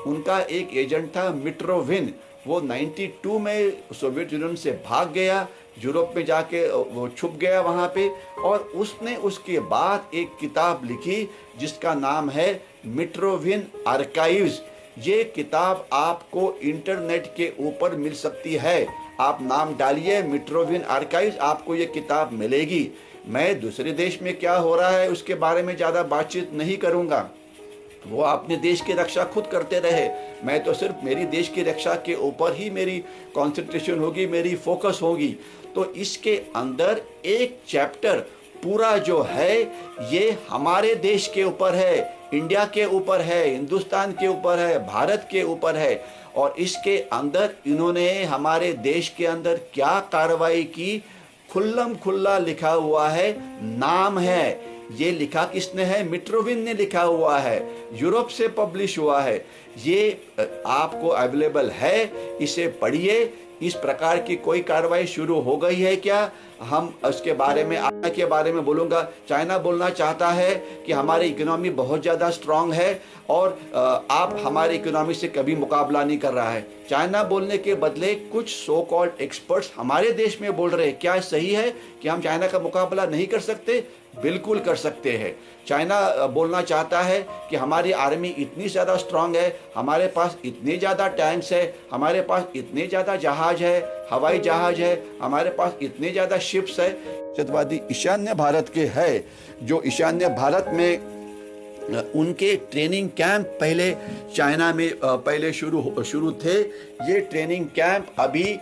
उनका एक एजेंट था मिट्रोविन। वो 92 में सोवियत यूनियन से भाग गया, यूरोप में जाके वो छुप गया वहाँ पे, और उसने उसके बाद एक किताब लिखी जिसका नाम है मिट्रोविन आर्काइव्स। ये किताब आपको इंटरनेट के ऊपर मिल सकती है। आप नाम डालिए मिट्रोविन आर्काइव्स, आपको ये किताब मिलेगी। मैं दूसरे देश में क्या हो रहा है उसके बारे में ज़्यादा बातचीत नहीं करूँगा। वो अपने देश की रक्षा खुद करते रहे, मैं तो सिर्फ मेरी देश की रक्षा के ऊपर ही मेरी कंसंट्रेशन होगी, मेरी फोकस होगी। तो इसके अंदर एक चैप्टर पूरा जो है ये हमारे देश के ऊपर है, इंडिया के ऊपर है, हिंदुस्तान के ऊपर है, भारत के ऊपर है। और इसके अंदर इन्होंने हमारे देश के अंदर क्या कार्रवाई की खुल्लम खुल्ला लिखा हुआ है, नाम है। ये लिखा किसने है? मिट्रोविन ने लिखा हुआ है, यूरोप से पब्लिश हुआ है। ये आपको अवेलेबल है, इसे पढ़िए। इस प्रकार की कोई कार्रवाई शुरू हो गई है क्या? हम उसके बारे में आगे के बारे में बोलूँगा। चाइना बोलना चाहता है कि हमारी इकोनॉमी बहुत ज़्यादा स्ट्रांग है और आप हमारी इकोनॉमी से कभी मुकाबला नहीं कर रहा है। चाइना बोलने के बदले कुछ सो कॉल्ड एक्सपर्ट्स हमारे देश में बोल रहे हैं। क्या सही है कि हम चाइना का मुकाबला नहीं कर सकते? बिल्कुल कर सकते हैं। चाइना बोलना चाहता है कि हमारी आर्मी इतनी ज़्यादा स्ट्रांग है, हमारे पास इतने ज़्यादा टैंक्स है, हमारे पास इतने ज़्यादा जहाज है, हवाई जहाज है, हमारे पास इतने ज़्यादा शिप्स है। दहशतवादी ईशान्य भारत के है, जो ईशान्य भारत में उनके ट्रेनिंग कैंप पहले चाइना में पहले शुरू थे। ये ट्रेनिंग कैंप अभी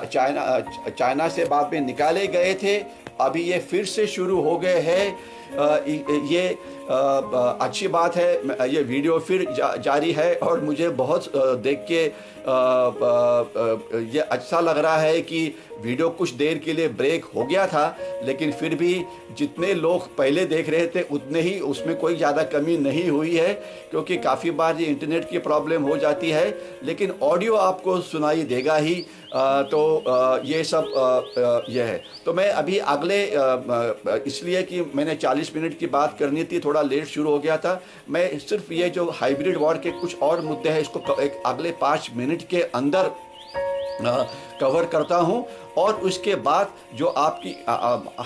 चाइना से बाद में निकाले गए थे, अभी ये फिर से शुरू हो गए हैं। ये अच्छी बात है। ये वीडियो फिर जारी है और मुझे बहुत देख के ये अच्छा लग रहा है कि वीडियो कुछ देर के लिए ब्रेक हो गया था, लेकिन फिर भी जितने लोग पहले देख रहे थे उतने ही, उसमें कोई ज़्यादा कमी नहीं हुई है, क्योंकि काफ़ी बार ये इंटरनेट की प्रॉब्लम हो जाती है, लेकिन ऑडियो आपको सुनाई देगा ही। तो ये सब ये है। तो मैं अभी अगले इसलिए कि मैंने 40 मिनट की बात करनी थी, थोड़ा लेट शुरू हो गया था। मैं सिर्फ ये जो हाइब्रिड वॉर के कुछ और मुद्दे हैं इसको एक अगले 5 मिनट के अंदर कवर करता हूं, और उसके बाद जो आपकी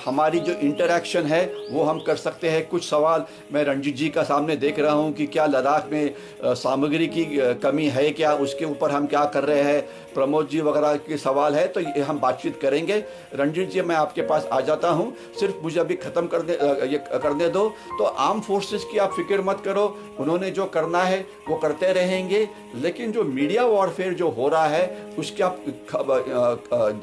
हमारी जो इंटरैक्शन है वो हम कर सकते हैं। कुछ सवाल मैं रंजीत जी का सामने देख रहा हूं कि क्या लद्दाख में सामग्री की कमी है क्या, उसके ऊपर हम क्या कर रहे हैं। प्रमोद जी वगैरह के सवाल है, तो ये हम बातचीत करेंगे। रंजीत जी, मैं आपके पास आ जाता हूं, सिर्फ मुझे अभी ख़त्म करने दो। तो आर्म फोर्सेस की आप फिक्र मत करो, उन्होंने जो करना है वो करते रहेंगे, लेकिन जो मीडिया वॉरफेयर जो हो रहा है उसके आप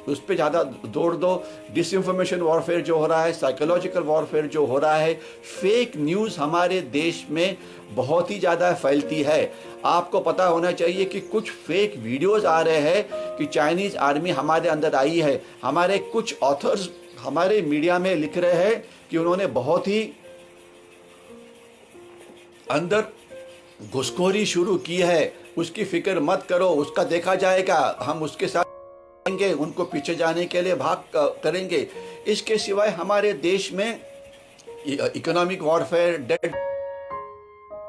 उस पर ज़्यादा जोर दो। डिसइंफॉर्मेशन वॉरफेयर जो हो रहा है, साइकोलॉजिकल वॉरफेयर जो हो रहा है, फेक न्यूज़ हमारे देश में बहुत ही ज़्यादा फैलती है। आपको पता होना चाहिए कि कुछ फेक वीडियोस आ रहे हैं कि चाइनीज़ आर्मी हमारे अंदर आई है। हमारे कुछ ऑथर्स हमारे मीडिया में लिख रहे हैं कि उन्होंने बहुत ही अंदर घुसखोरी शुरू की है। उसकी फिक्र मत करो, उसका देखा जाएगा, हम उसके साथ उनको पीछे जाने के लिए भाग करेंगे। इसके सिवाय हमारे देश में इकोनॉमिक वॉरफेयर, डेड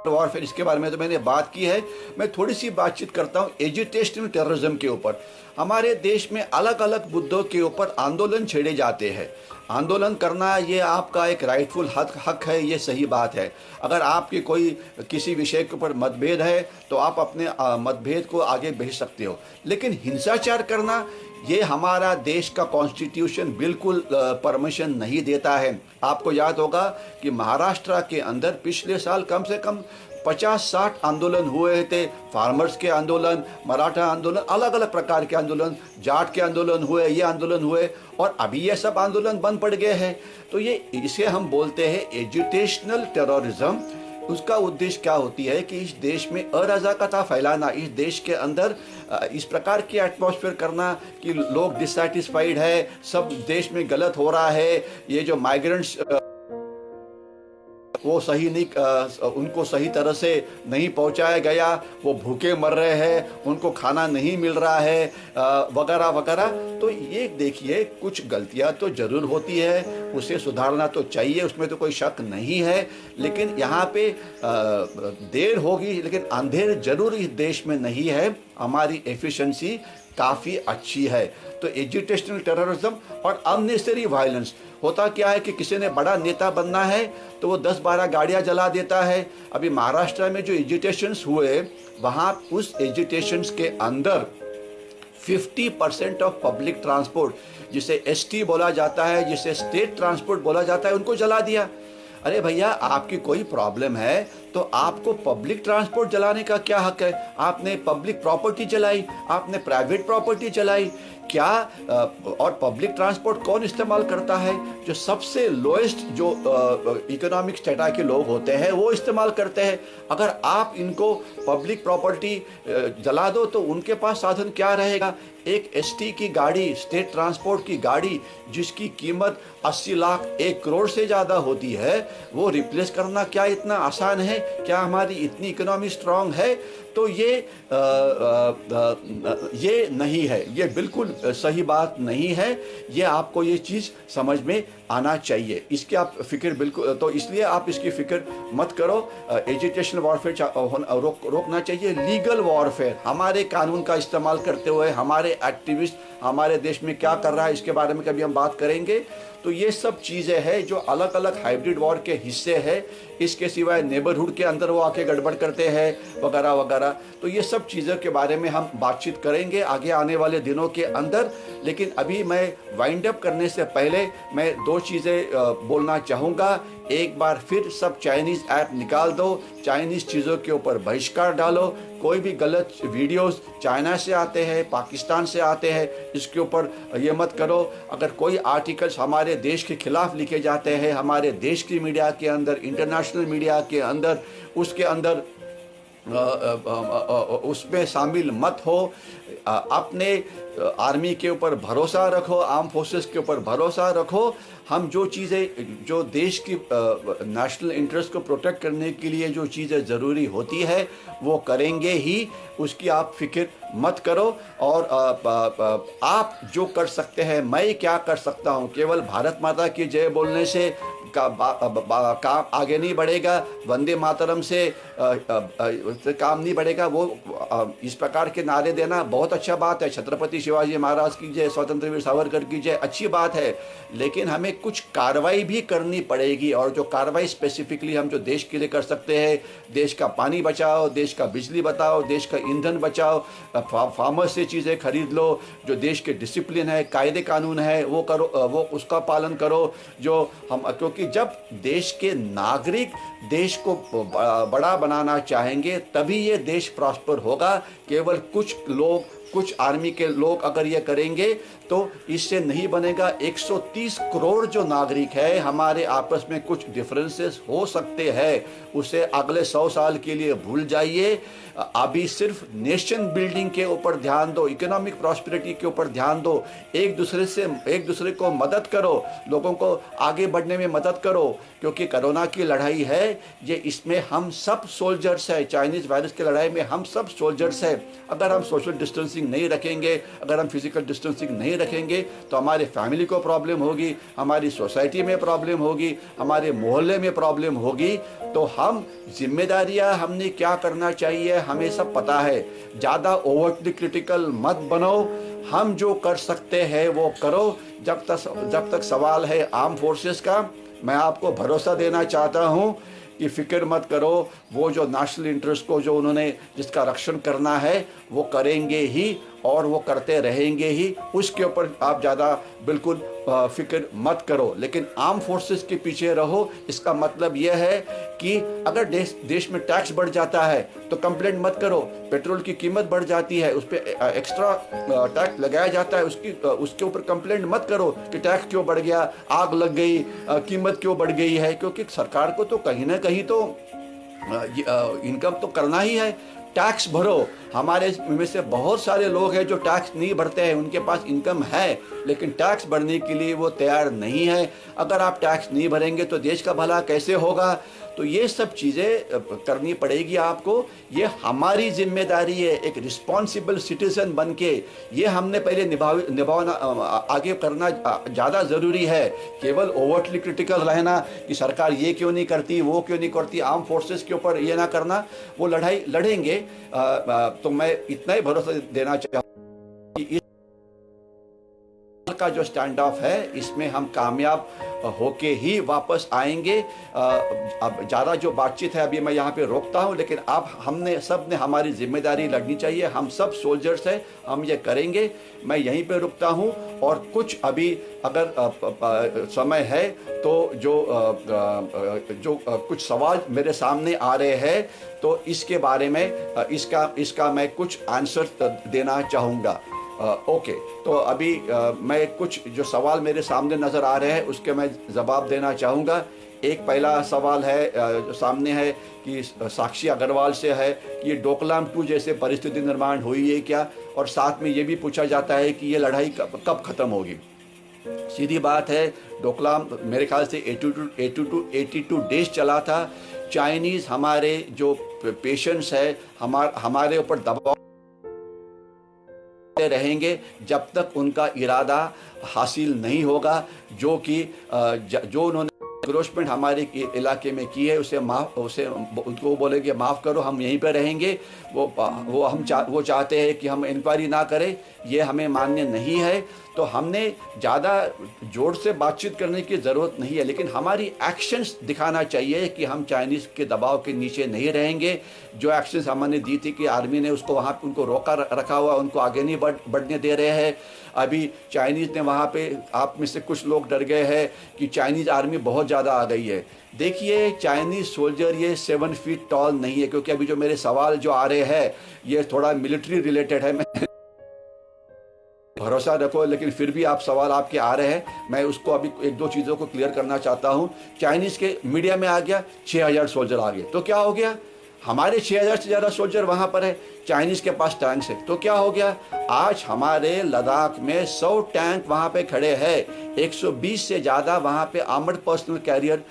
वॉरफेयर, इसके बारे में तो मैंने बात की है। मैं थोड़ी सी बातचीत करता हूँ एजुटेशनल टेररिज्म के ऊपर। हमारे देश में अलग अलग मुद्दों के ऊपर आंदोलन छेड़े जाते हैं। आंदोलन करना ये आपका एक राइटफुल हक है, ये सही बात है। अगर आपके कोई किसी विषय के ऊपर मतभेद है तो आप अपने मतभेद को आगे भेज सकते हो, लेकिन हिंसाचार करना ये हमारा देश का कॉन्स्टिट्यूशन बिल्कुल परमिशन नहीं देता है। आपको याद होगा कि महाराष्ट्र के अंदर पिछले साल कम से कम 50-60 आंदोलन हुए थे। फार्मर्स के आंदोलन, मराठा आंदोलन, अलग अलग प्रकार के आंदोलन, जाट के आंदोलन हुए, ये आंदोलन हुए, और अभी ये सब आंदोलन बंद पड़ गए हैं। तो ये इसे हम बोलते हैं एजुटेशनल टेररिज्म। उसका उद्देश्य क्या होती है कि इस देश में अराजकता फैलाना, इस देश के अंदर इस प्रकार की एटमॉस्फेयर करना कि लोग डिससैटिस्फाइड है, सब देश में गलत हो रहा है, ये जो माइग्रेंट्स वो सही नहीं, उनको सही तरह से नहीं पहुंचाया गया, वो भूखे मर रहे हैं, उनको खाना नहीं मिल रहा है, वगैरह वगैरह। तो ये देखिए, कुछ गलतियां तो जरूर होती है, उसे सुधारना तो चाहिए, उसमें तो कोई शक नहीं है, लेकिन यहाँ पे देर होगी, लेकिन अंधेर जरूर इस देश में नहीं है। हमारी एफिशिएंसी काफ़ी अच्छी है। तो एजुटेशनल टेररिज्म और अननेसेसरी वायलेंस, होता क्या है कि किसी ने बड़ा नेता बनना है तो वो 10-12 गाड़ियाँ जला देता है। अभी महाराष्ट्र में जो एजुटेशंस हुए, वहाँ उस एजुटेशंस के अंदर 50% ऑफ पब्लिक ट्रांसपोर्ट, जिसे एसटी बोला जाता है, जिसे स्टेट ट्रांसपोर्ट बोला जाता है, उनको जला दिया। अरे भैया, आपकी कोई प्रॉब्लम है तो आपको पब्लिक ट्रांसपोर्ट जलाने का क्या हक है? आपने पब्लिक प्रॉपर्टी जलाई, आपने प्राइवेट प्रॉपर्टी जलाई क्या? और पब्लिक ट्रांसपोर्ट कौन इस्तेमाल करता है? जो सबसे लोएस्ट जो इकोनॉमिक स्टेटा के लोग होते हैं वो इस्तेमाल करते हैं। अगर आप इनको पब्लिक प्रॉपर्टी जला दो तो उनके पास साधन क्या रहेगा? एक एसटी की गाड़ी, स्टेट ट्रांसपोर्ट की गाड़ी, जिसकी कीमत 80 लाख 1 करोड़ से ज़्यादा होती है, वो रिप्लेस करना क्या इतना आसान है? क्या हमारी इतनी इकोनॉमी स्ट्रांग है? तो ये नहीं है, ये बिल्कुल सही बात नहीं है। ये आपको ये चीज़ समझ में आना चाहिए, इसकी आप फिक्र बिल्कुल, तो इसलिए आप इसकी फिक्र मत करो। एजुकेशनल वॉरफेयर रोकना चाहिए। लीगल वॉरफेयर, हमारे कानून का इस्तेमाल करते हुए हमारे एक्टिविस्ट हमारे देश में क्या कर रहा है, इसके बारे में कभी हम बात करेंगे। तो ये सब चीज़ें हैं जो अलग अलग हाइब्रिड वॉर के हिस्से हैं। इसके सिवाय नेबरहुड के अंदर वो आके गड़बड़ करते हैं वगैरह वगैरह। तो ये सब चीज़ों के बारे में हम बातचीत करेंगे आगे आने वाले दिनों के अंदर। लेकिन अभी मैं वाइंड अप करने से पहले मैं 2 चीज़ें बोलना चाहूँगा। एक बार फिर सब चाइनीज़ ऐप निकाल दो, चाइनीज़ चीज़ों के ऊपर बहिष्कार डालो। कोई भी गलत वीडियोस चाइना से आते हैं, पाकिस्तान से आते हैं, इसके ऊपर ये मत करो। अगर कोई आर्टिकल्स हमारे देश के खिलाफ लिखे जाते हैं हमारे देश की मीडिया के अंदर, इंटरनेशनल मीडिया के अंदर, उसके अंदर उसमें शामिल मत हो। अपने आर्मी के ऊपर भरोसा रखो, आर्म फोर्सेस के ऊपर भरोसा रखो। हम जो चीज़ें, जो देश की नेशनल इंटरेस्ट को प्रोटेक्ट करने के लिए जो चीज़ें ज़रूरी होती है वो करेंगे ही, उसकी आप फिक्र मत करो। और आप जो कर सकते हैं, मैं क्या कर सकता हूँ, केवल भारत माता की जय बोलने से काम आगे नहीं बढ़ेगा, वंदे मातरम से काम नहीं बढ़ेगा। वो इस प्रकार के नारे देना बहुत अच्छा बात है, छत्रपति शिवाजी महाराज की जय, स्वतंत्र वीर सावरकर की जय, अच्छी बात है। लेकिन हमें कुछ कार्रवाई भी करनी पड़ेगी। और जो कार्रवाई स्पेसिफिकली हम जो देश के लिए कर सकते हैं, देश का पानी बचाओ, देश का बिजली बचाओ, देश का ईंधन बचाओ, फार्मर्स से चीज़ें खरीद लो, जो देश के डिसिप्लिन है, कायदे कानून है, वो करो, वो उसका पालन करो। जो हम, क्योंकि जब देश के नागरिक देश को बड़ा बनाना चाहेंगे तभी ये देश प्रॉस्पर होगा। केवल कुछ लोग, कुछ आर्मी के लोग अगर ये करेंगे तो इससे नहीं बनेगा। 130 करोड़ जो नागरिक है, हमारे आपस में कुछ डिफरेंसेस हो सकते हैं, उसे अगले 100 साल के लिए भूल जाइए। अभी सिर्फ नेशन बिल्डिंग के ऊपर ध्यान दो, इकोनॉमिक प्रॉस्पेरिटी के ऊपर ध्यान दो, एक दूसरे को मदद करो, लोगों को आगे बढ़ने में मदद करो। क्योंकि कोरोना की लड़ाई है ये, इसमें हम सब सोल्जर्स हैं। चाइनीज़ वायरस की लड़ाई में हम सब सोल्जर्स हैं। अगर हम सोशल डिस्टेंसिंग नहीं रखेंगे, अगर हम फिजिकल डिस्टेंसिंग नहीं रखेंगे तो हमारे फैमिली को प्रॉब्लम होगी, हमारी सोसाइटी में प्रॉब्लम होगी, हमारे मोहल्ले में प्रॉब्लम होगी। तो हम जिम्मेदारियां, हमने क्या करना चाहिए हमें सब पता है। ज़्यादा ओवरली क्रिटिकल मत बनो, हम जो कर सकते हैं वो करो। जब तक सवाल है आर्म फोर्सेस का, मैं आपको भरोसा देना चाहता हूँ कि फिक्र मत करो। वो जो नेशनल इंटरेस्ट को जो उन्होंने, जिसका रक्षण करना है वो करेंगे ही और वो करते रहेंगे ही। उसके ऊपर आप ज़्यादा बिल्कुल फिक्र मत करो। लेकिन आर्म फोर्सेस के पीछे रहो। इसका मतलब यह है कि अगर देश में टैक्स बढ़ जाता है तो कंप्लेंट मत करो। पेट्रोल की कीमत बढ़ जाती है, उस पर एक्स्ट्रा टैक्स लगाया जाता है, उसके ऊपर कंप्लेंट मत करो कि टैक्स क्यों बढ़ गया, आग लग गई, कीमत क्यों बढ़ गई है। क्योंकि सरकार को तो कहीं ना कहीं तो इनकम तो करना ही है। टैक्स भरो। हमारे में से बहुत सारे लोग हैं जो टैक्स नहीं भरते हैं, उनके पास इनकम है लेकिन टैक्स भरने के लिए वो तैयार नहीं है। अगर आप टैक्स नहीं भरेंगे तो देश का भला कैसे होगा। तो ये सब चीज़ें करनी पड़ेगी आपको। ये हमारी जिम्मेदारी है, एक रिस्पॉन्सिबल सिटीजन बन के ये हमने पहले निभाना, आगे करना ज़्यादा ज़रूरी है। केवल ओवरटली क्रिटिकल रहना कि सरकार ये क्यों नहीं करती, वो क्यों नहीं करती, आर्म फोर्सेस के ऊपर ये ना करना, वो लड़ाई लड़ेंगे। तो मैं इतना ही भरोसा देना चाहूँ कि इस का जो स्टैंड ऑफ है इसमें हम कामयाब होके ही वापस आएंगे। अब ज़्यादा जो बातचीत है अभी मैं यहाँ पे रोकता हूँ, लेकिन अब हमने सब ने हमारी जिम्मेदारी लगनी चाहिए। हम सब सोल्जर्स हैं, हम ये करेंगे। मैं यहीं पे रुकता हूँ और कुछ अभी अगर समय है तो जो कुछ सवाल मेरे सामने आ रहे हैं तो इसके बारे में इसका मैं कुछ आंसर देना चाहूँगा। ओके, तो अभी मैं कुछ जो सवाल मेरे सामने नज़र आ रहे हैं उसके मैं जवाब देना चाहूँगा। एक पहला सवाल है जो सामने है कि साक्षी अग्रवाल से है कि ये डोकलाम 2 जैसे परिस्थिति निर्माण हुई है क्या, और साथ में ये भी पूछा जाता है कि ये लड़ाई कब ख़त्म होगी। सीधी बात है, डोकलाम मेरे ख्याल से 82 डेज चला था। चाइनीज़ हमारे जो पेशेंट्स है हमारे ऊपर दबाव रहेंगे जब तक उनका इरादा हासिल नहीं होगा। जो उन्होंने एंक्रोचमेंट हमारे इलाके में की है उनको बोलेंगे माफ़ करो, हम यहीं पर रहेंगे। वो चाहते हैं कि हम इंक्वायरी ना करें, ये हमें मान्य नहीं है। तो हमने ज़्यादा जोर से बातचीत करने की ज़रूरत नहीं है, लेकिन हमारी एक्शंस दिखाना चाहिए कि हम चाइनीज़ के दबाव के नीचे नहीं रहेंगे। जो एक्शंस हमने दी थी कि आर्मी ने उसको वहाँ पे उनको रोका रखा हुआ, उनको आगे नहीं बढ़ने दे रहे हैं। अभी चाइनीज़ ने वहाँ पे, आप में से कुछ लोग डर गए हैं कि चाइनीज़ आर्मी बहुत ज़्यादा आ गई है। देखिए, चाइनीज़ सोल्जर ये 7 फीट टॉल नहीं है, क्योंकि अभी जो मेरे सवाल जो आ रहे हैं ये थोड़ा मिलिट्री रिलेटेड है। मैं भरोसा रखो, लेकिन फिर भी आप सवाल आपके आ रहे हैं, मैं उसको अभी 1-2 चीज़ों को क्लियर करना चाहता हूँ। चाइनीज़ के मीडिया में आ गया 6000 सोल्जर आ गए, तो क्या हो गया? हमारे 6000 से ज़्यादा सोल्जर वहाँ पर है, चाइनीज़ के पास टैंक्स है, तो क्या हो गया? आज हमारे लद्दाख में 100 टैंक वहाँ पे खड़े हैं, 120 से ज़्यादा वहाँ पे आर्मर्ड पर्सनल कैरियर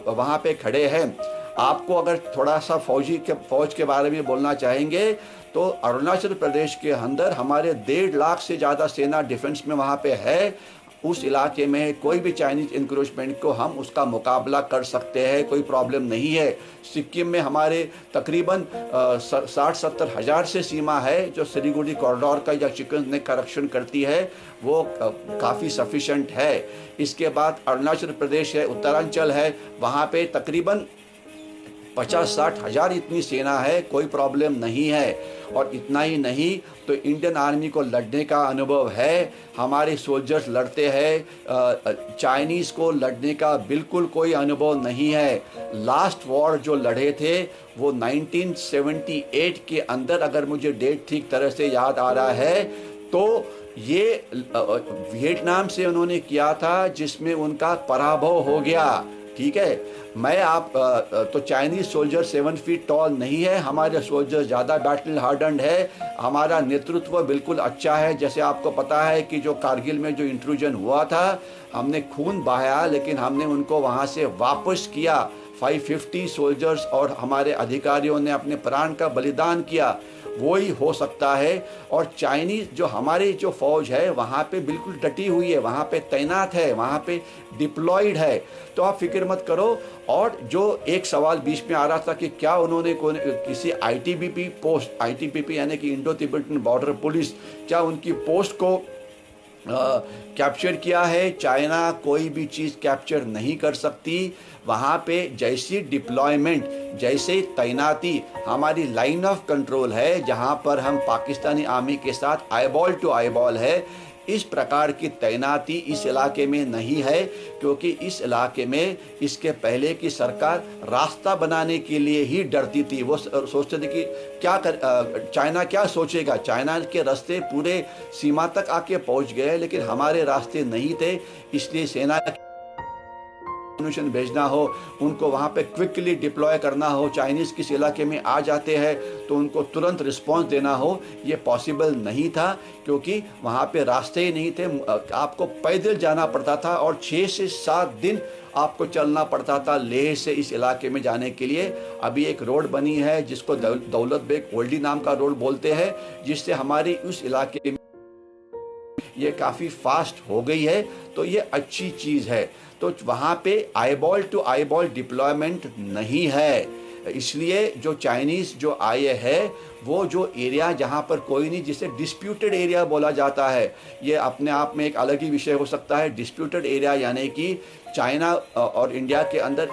वहाँ पे खड़े हैं। आपको अगर थोड़ा सा फौज के बारे में बोलना चाहेंगे तो अरुणाचल प्रदेश के अंदर हमारे 1.5 लाख से ज़्यादा सेना डिफेंस में वहाँ पे है। उस इलाके में कोई भी चाइनीज़ इंक्रोचमेंट को हम उसका मुकाबला कर सकते हैं, कोई प्रॉब्लम नहीं है। सिक्किम में हमारे तकरीबन 60-70 हज़ार से सीमा है जो सिलीगुड़ी कॉरिडोर का या चिकन नेक करेक्शन करती है, वो काफ़ी सफिशेंट है। इसके बाद अरुणाचल प्रदेश है, उत्तरांचल है, वहाँ पे तकरीबन 50-60 हज़ार इतनी सेना है, कोई प्रॉब्लम नहीं है। और इतना ही नहीं तो इंडियन आर्मी को लड़ने का अनुभव है, हमारे सोल्जर्स लड़ते हैं। चाइनीज़ को लड़ने का बिल्कुल कोई अनुभव नहीं है। लास्ट वॉर जो लड़े थे वो 1978 के अंदर, अगर मुझे डेट ठीक तरह से याद आ रहा है, तो ये वियतनाम से उन्होंने किया था, जिसमें उनका पराभव हो गया। ठीक है, तो चाइनीज़ सोल्जर 7 फीट टॉल नहीं है, हमारे सोल्जर ज़्यादा बैटल हार्डन्ड है, हमारा नेतृत्व बिल्कुल अच्छा है। जैसे आपको पता है कि जो कारगिल में जो इंट्रूजन हुआ था, हमने खून बहाया, लेकिन हमने उनको वहाँ से वापस किया। 550 सोल्जर्स और हमारे अधिकारियों ने अपने प्राण का बलिदान किया। वो ही हो सकता है। और चाइनीज़ जो हमारी जो फ़ौज है वहाँ पे बिल्कुल डटी हुई है, वहाँ पे तैनात है, वहाँ पे डिप्लॉयड है, तो आप फिक्र मत करो। और जो एक सवाल बीच में आ रहा था कि क्या उन्होंने किसी आईटीबीपी पोस्ट, आईटीबीपी यानी कि इंडो तिब्बतन बॉर्डर पुलिस, क्या उनकी पोस्ट को कैप्चर किया है? चाइना कोई भी चीज़ कैप्चर नहीं कर सकती। वहाँ पे जैसी डिप्लॉयमेंट, जैसे तैनाती, हमारी लाइन ऑफ कंट्रोल है, जहाँ पर हम पाकिस्तानी आर्मी के साथ आईबॉल टू आईबॉल है, इस प्रकार की तैनाती इस इलाके में नहीं है। क्योंकि इस इलाके में इसके पहले की सरकार रास्ता बनाने के लिए ही डरती थी। वो सोचते थे कि चाइना क्या सोचेगा। चाइना के रास्ते पूरे सीमा तक आके पहुंच गए, लेकिन हमारे रास्ते नहीं थे। इसलिए सेना भेजना हो, उनको वहाँ पे क्विकली डिप्लॉय करना हो, चाइनीज़ किस इलाके में आ जाते हैं तो उनको तुरंत रिस्पांस देना हो, ये पॉसिबल नहीं था। क्योंकि वहाँ पे रास्ते ही नहीं थे, आपको पैदल जाना पड़ता था और 6 से 7 दिन आपको चलना पड़ता था लेह से इस इलाके में जाने के लिए। अभी एक रोड बनी है जिसको दौलत बेग ओल्डी नाम का रोड बोलते हैं, जिससे हमारी उस इलाके में ये काफ़ी फास्ट हो गई है, तो ये अच्छी चीज़ है। तो वहाँ पे आईबॉल टू आईबॉल डिप्लॉयमेंट नहीं है। इसलिए जो चाइनीज़ जो आए हैं वो जो एरिया जहाँ पर कोई नहीं, जिसे डिस्प्यूटेड एरिया बोला जाता है, ये अपने आप में एक अलग ही विषय हो सकता है। डिस्प्यूटेड एरिया यानी कि चाइना और इंडिया के अंदर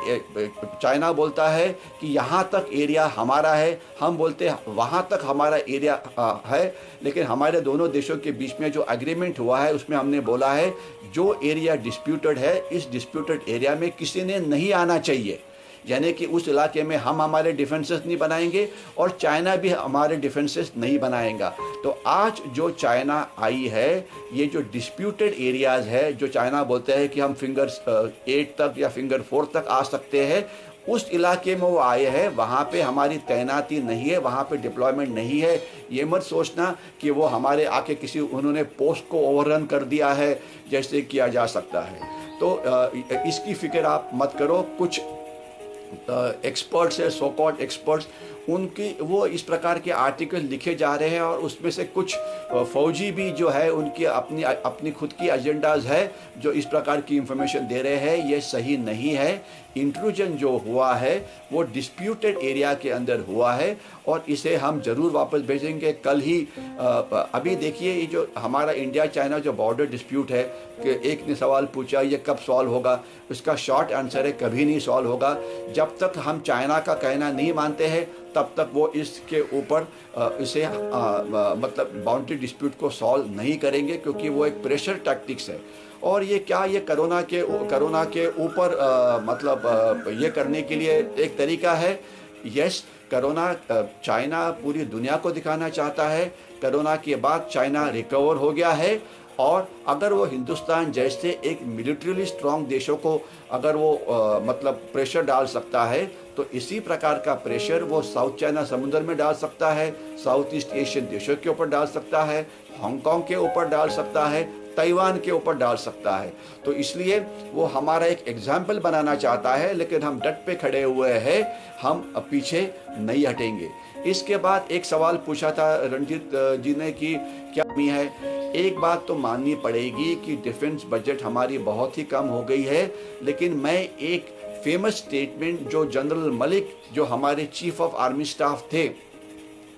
चाइना बोलता है कि यहाँ तक एरिया हमारा है, हम बोलते हैं वहाँ तक हमारा एरिया है, लेकिन हमारे दोनों देशों के बीच में जो एग्रीमेंट हुआ है उसमें हमने बोला है जो एरिया डिस्प्यूटेड है, इस डिस्प्यूटेड एरिया में किसी ने नहीं आना चाहिए, यानी कि उस इलाके में हम हमारे डिफेंसेस नहीं बनाएंगे और चाइना भी हमारे डिफेंसेस नहीं बनाएगा। तो आज जो चाइना आई है, ये जो डिस्प्यूटेड एरियाज़ है, जो चाइना बोलते हैं कि हम फिंगर 8 तक या फिंगर 4 तक आ सकते हैं, उस इलाके में वो आए हैं, वहाँ पे हमारी तैनाती नहीं है, वहाँ पे डिप्लॉयमेंट नहीं है। ये मत सोचना कि वो हमारे आके किसी उन्होंने पोस्ट को ओवररन कर दिया है, जैसे किया जा सकता है। तो इसकी फ़िक्र आप मत करो। कुछ एक्सपर्ट्स है, सो कॉल्ड एक्सपर्ट्स, उनकी वो इस प्रकार के आर्टिकल लिखे जा रहे हैं और उसमें से कुछ फौजी भी जो है उनकी अपनी खुद की एजेंडाज है जो इस प्रकार की इंफॉर्मेशन दे रहे हैं। ये सही नहीं है। इंट्रूजन जो हुआ है वो डिस्प्यूटेड एरिया के अंदर हुआ है और इसे हम ज़रूर वापस भेजेंगे कल ही। अभी देखिए ये जो हमारा इंडिया चाइना जो बॉर्डर डिस्प्यूट है, कि एक ने सवाल पूछा ये कब सॉल्व होगा, उसका शॉर्ट आंसर है कभी नहीं सॉल्व होगा। जब तक हम चाइना का कहना नहीं मानते हैं तब तक वो इसके ऊपर इसे मतलब बाउंड्री डिस्प्यूट को सॉल्व नहीं करेंगे, क्योंकि वो एक प्रेशर टैक्टिक्स है। और ये क्या, ये कोरोना के ऊपर मतलब ये करने के लिए एक तरीका है। यस, कोरोना चाइना पूरी दुनिया को दिखाना चाहता है कोरोना के बाद चाइना रिकवर हो गया है, और अगर वो हिंदुस्तान जैसे एक मिलिट्रीली स्ट्रॉन्ग देशों को अगर वो मतलब प्रेशर डाल सकता है, तो इसी प्रकार का प्रेशर वो साउथ चाइना समुद्र में डाल सकता है, साउथ ईस्ट एशियन देशों के ऊपर डाल सकता है, हांगकांग के ऊपर डाल सकता है, ताइवान के ऊपर डाल सकता है। तो इसलिए वो हमारा एक एग्जाम्पल बनाना चाहता है, लेकिन हम डट पे खड़े हुए हैं, हम पीछे नहीं हटेंगे। इसके बाद एक सवाल पूछा था रंजीत जी ने कि क्या कमी है। एक बात तो माननी पड़ेगी कि डिफेंस बजट हमारी बहुत ही कम हो गई है, लेकिन मैं एक फेमस स्टेटमेंट जो जनरल मलिक जो हमारे चीफ ऑफ आर्मी स्टाफ थे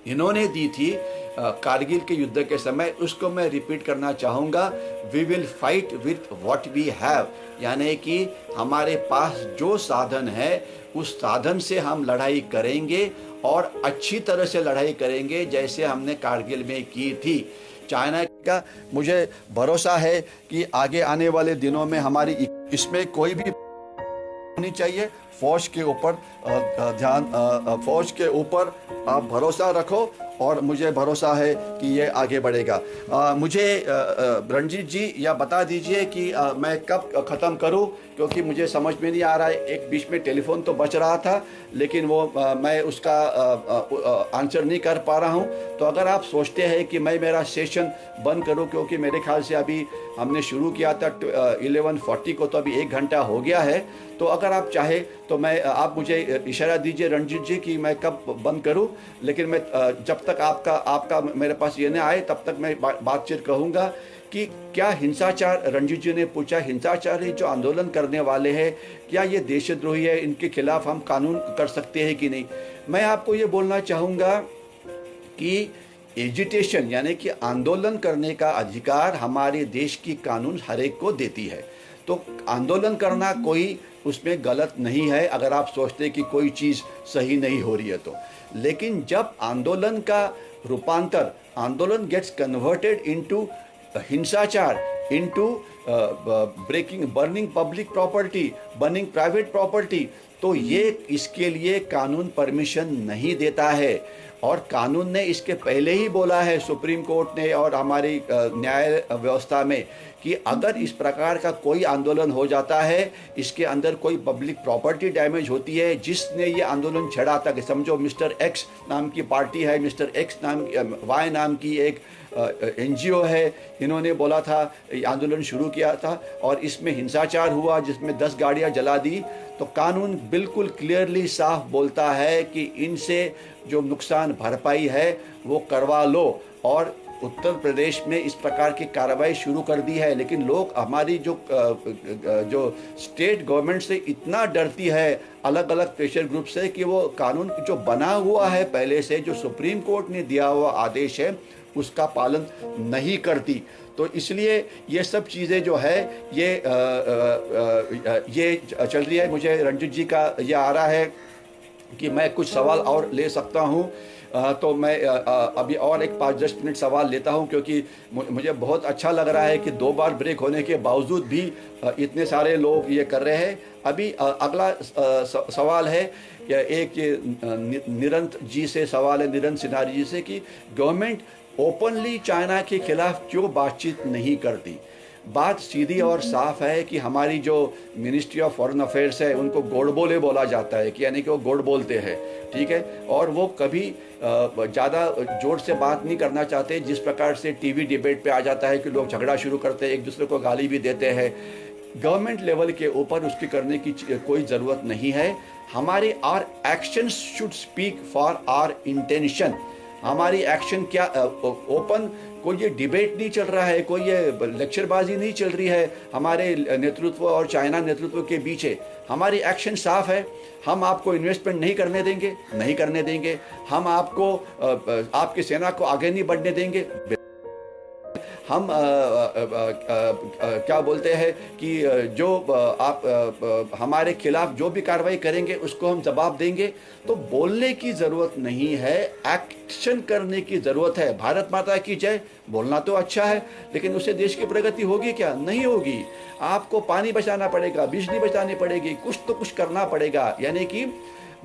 इन्होंने दी थी कारगिल के युद्ध के समय, उसको मैं रिपीट करना चाहूँगा। We will fight with what we have, यानी कि हमारे पास जो साधन है उस साधन से हम लड़ाई करेंगे और अच्छी तरह से लड़ाई करेंगे जैसे हमने कारगिल में की थी। चाइना का मुझे भरोसा है कि आगे आने वाले दिनों में हमारी इसमें कोई भी नहीं चाहिए। फौज के ऊपर फौज के ऊपर आप भरोसा रखो और मुझे भरोसा है कि ये आगे बढ़ेगा। मुझे रंजीत जी या बता दीजिए कि मैं कब ख़त्म करूं, क्योंकि मुझे समझ में नहीं आ रहा है। एक बीच में टेलीफोन तो बच रहा था, लेकिन वो मैं उसका आंसर नहीं कर पा रहा हूं। तो अगर आप सोचते हैं कि मैं मेरा सेशन बंद करूं, क्योंकि मेरे ख्याल से अभी हमने शुरू किया था 11:40 को, तो अभी 1 घंटा हो गया है। तो अगर आप चाहे तो आप मुझे इशारा दीजिए रंजीत जी कि मैं कब बंद करूं, लेकिन मैं जब तक आपका मेरे पास ये नहीं आए तब तक मैं बातचीत कहूँगा कि क्या हिंसाचार, रंजीत जी ने पूछा, हिंसाचारी जो आंदोलन करने वाले हैं क्या ये देशद्रोही है, इनके खिलाफ हम कानून कर सकते हैं कि नहीं। मैं आपको ये बोलना चाहूँगा कि एजिटेशन यानी कि आंदोलन करने का अधिकार हमारे देश की कानून हर एक को देती है। तो आंदोलन करना कोई उसमें गलत नहीं है अगर आप सोचते हैं कि कोई चीज़ सही नहीं हो रही है तो। लेकिन जब आंदोलन का रूपांतर, आंदोलन गेट्स कन्वर्टेड इनटू हिंसाचार, into burning public property, burning private property, तो ये इसके लिए कानून परमिशन नहीं देता है। और कानून ने इसके पहले ही बोला है, सुप्रीम कोर्ट ने और हमारी न्याय व्यवस्था में, कि अगर इस प्रकार का कोई आंदोलन हो जाता है, इसके अंदर कोई पब्लिक प्रॉपर्टी डैमेज होती है, जिसने ये आंदोलन छेड़ा था, कि समझो मिस्टर एक्स नाम की पार्टी है, मिस्टर एक्स वाई नाम की एक NGO है, इन्होंने बोला था, आंदोलन शुरू किया था और इसमें हिंसाचार हुआ जिसमें 10 गाड़ियाँ जला दी, तो कानून बिल्कुल क्लियरली साफ बोलता है कि इनसे जो नुकसान भरपाई है वो करवा लो। और उत्तर प्रदेश में इस प्रकार की कार्रवाई शुरू कर दी है, लेकिन लोग हमारी जो स्टेट गवर्नमेंट से इतना डरती है, अलग अलग प्रेशर ग्रुप से, कि वो कानून जो बना हुआ है पहले से, जो सुप्रीम कोर्ट ने दिया हुआ आदेश है, उसका पालन नहीं करती। तो इसलिए ये सब चीज़ें जो है ये चल रही है। मुझे रंजित जी का ये आ रहा है कि मैं कुछ सवाल और ले सकता हूँ, तो मैं अभी और एक 5-10 मिनट सवाल लेता हूँ, क्योंकि मुझे बहुत अच्छा लग रहा है कि 2 बार ब्रेक होने के बावजूद भी इतने सारे लोग ये कर रहे हैं। अभी अगला सवाल है, एक निरंत जी से सवाल है, निरंत सिन्हारी जी से, कि गवर्नमेंट ओपनली चाइना के खिलाफ क्यों बातचीत नहीं करती। बात सीधी और साफ है कि हमारी जो मिनिस्ट्री ऑफ फॉरेन अफेयर्स है, उनको गोड़बोले बोला जाता है, कि यानी कि वो गोड़ बोलते हैं, ठीक है, और वो कभी ज़्यादा जोर से बात नहीं करना चाहते। जिस प्रकार से टीवी डिबेट पे आ जाता है कि लोग झगड़ा शुरू करते हैं, एक दूसरे को गाली भी देते हैं, गवर्नमेंट लेवल के ऊपर उसकी करने की कोई ज़रूरत नहीं है। हमारे our actions should speak for our intention. हमारी एक्शन क्या, ओपन कोई ये डिबेट नहीं चल रहा है, कोई ये लेक्चरबाजी नहीं चल रही है हमारे नेतृत्व और चाइना नेतृत्व के बीच है। हमारी एक्शन साफ है, हम आपको इन्वेस्टमेंट नहीं करने देंगे, हम आपको आपकी सेना को आगे नहीं बढ़ने देंगे। हम क्या बोलते हैं कि जो आप हमारे खिलाफ जो भी कार्रवाई करेंगे उसको हम जवाब देंगे। तो बोलने की ज़रूरत नहीं है, एक्शन करने की ज़रूरत है। भारत माता की जय बोलना तो अच्छा है, लेकिन उससे देश की प्रगति होगी क्या? नहीं होगी। आपको पानी बचाना पड़ेगा, बिजली बचानी पड़ेगी, कुछ तो कुछ करना पड़ेगा। यानी कि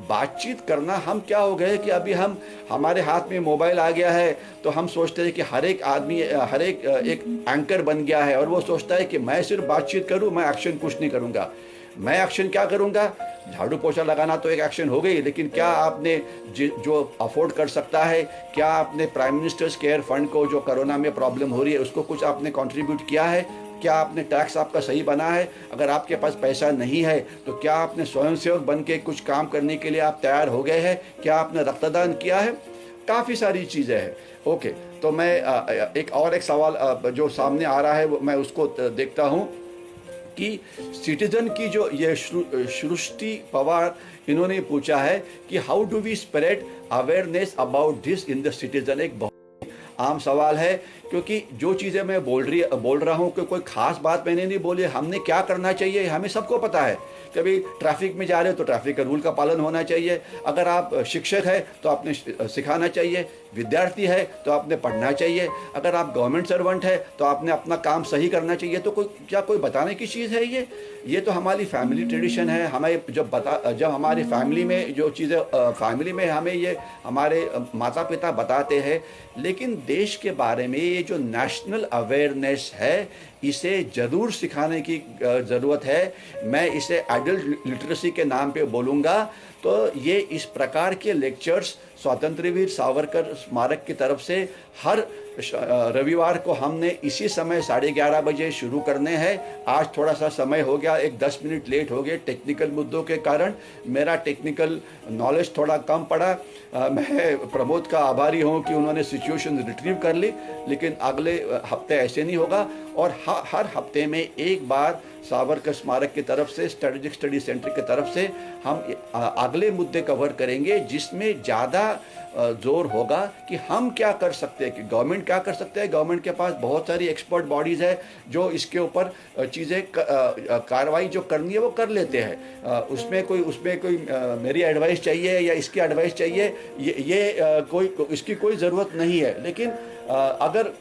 बातचीत करना, हम क्या हो गए कि अभी हमारे हाथ में मोबाइल आ गया है, तो हम सोचते हैं कि हर एक आदमी एक एंकर बन गया है, और वो सोचता है कि मैं सिर्फ बातचीत करूं, मैं एक्शन कुछ नहीं करूंगा। मैं एक्शन क्या करूंगा? झाड़ू पोछा लगाना तो एक एक्शन हो गई, लेकिन क्या आपने जो अफोर्ड कर सकता है, क्या आपने प्राइम मिनिस्टर्स केयर फंड को, जो कोरोना में प्रॉब्लम हो रही है, उसको कुछ आपने कंट्रीब्यूट किया है? क्या आपने टैक्स आपका सही बना है? अगर आपके पास पैसा नहीं है तो क्या आपने स्वयंसेवक बन के कुछ काम करने के लिए आप तैयार हो गए हैं? क्या आपने रक्तदान किया है? काफ़ी सारी चीज़ें हैं। ओके, तो मैं एक सवाल जो सामने आ रहा है मैं उसको देखता हूँ कि सिटीजन की जो ये सृष्टि पवार, इन्होंने पूछा है कि how do we spread awareness about this in the citizen. एक बहुत आम सवाल है, क्योंकि जो चीज़ें मैं बोल रहा हूँ कि कोई ख़ास बात मैंने नहीं बोली। हमने क्या करना चाहिए हमें सबको पता है। कभी ट्रैफिक में जा रहे हो तो ट्रैफिक का रूल का पालन होना चाहिए। अगर आप शिक्षक है तो आपने सिखाना चाहिए, विद्यार्थी है तो आपने पढ़ना चाहिए, अगर आप गवर्नमेंट सर्वेंट है तो आपने अपना काम सही करना चाहिए। तो कोई बताने की चीज़ है ये तो हमारी फैमिली ट्रेडिशन है। हमें जब हमारी फैमिली में जो चीज़ें फैमिली में हमें ये हमारे माता पिता बताते हैं। लेकिन देश के बारे में ये जो नेशनल अवेयरनेस है, इसे ज़रूर सिखाने की ज़रूरत है। मैं इसे एडल्ट लिटरेसी के नाम पे बोलूँगा। तो ये इस प्रकार के लेक्चर्स स्वतंत्र वीर सावरकर स्मारक की तरफ से हर रविवार को हमने इसी समय 11:30 बजे शुरू करने हैं। आज थोड़ा सा समय हो गया, 10 मिनट लेट हो गए टेक्निकल मुद्दों के कारण। मेरा टेक्निकल नॉलेज थोड़ा कम पड़ा। मैं प्रमोद का आभारी हूं कि उन्होंने सिचुएशन रिट्रीव कर ली, लेकिन अगले हफ्ते ऐसे नहीं होगा। और हर हफ्ते में एक बार सावरकर स्मारक की तरफ से, स्ट्रेटेजिक स्टडी सेंटर की तरफ से हम अगले मुद्दे कवर करेंगे, जिसमें ज़्यादा जोर होगा कि हम क्या कर सकते हैं, कि गवर्नमेंट क्या कर सकते हैं। गवर्नमेंट के पास बहुत सारी एक्सपर्ट बॉडीज़ है जो इसके ऊपर चीज़ें कार्रवाई जो करनी है वो कर लेते हैं। उसमें कोई मेरी एडवाइस चाहिए या इसकी एडवाइस चाहिए, इसकी कोई ज़रूरत नहीं है। लेकिन अगर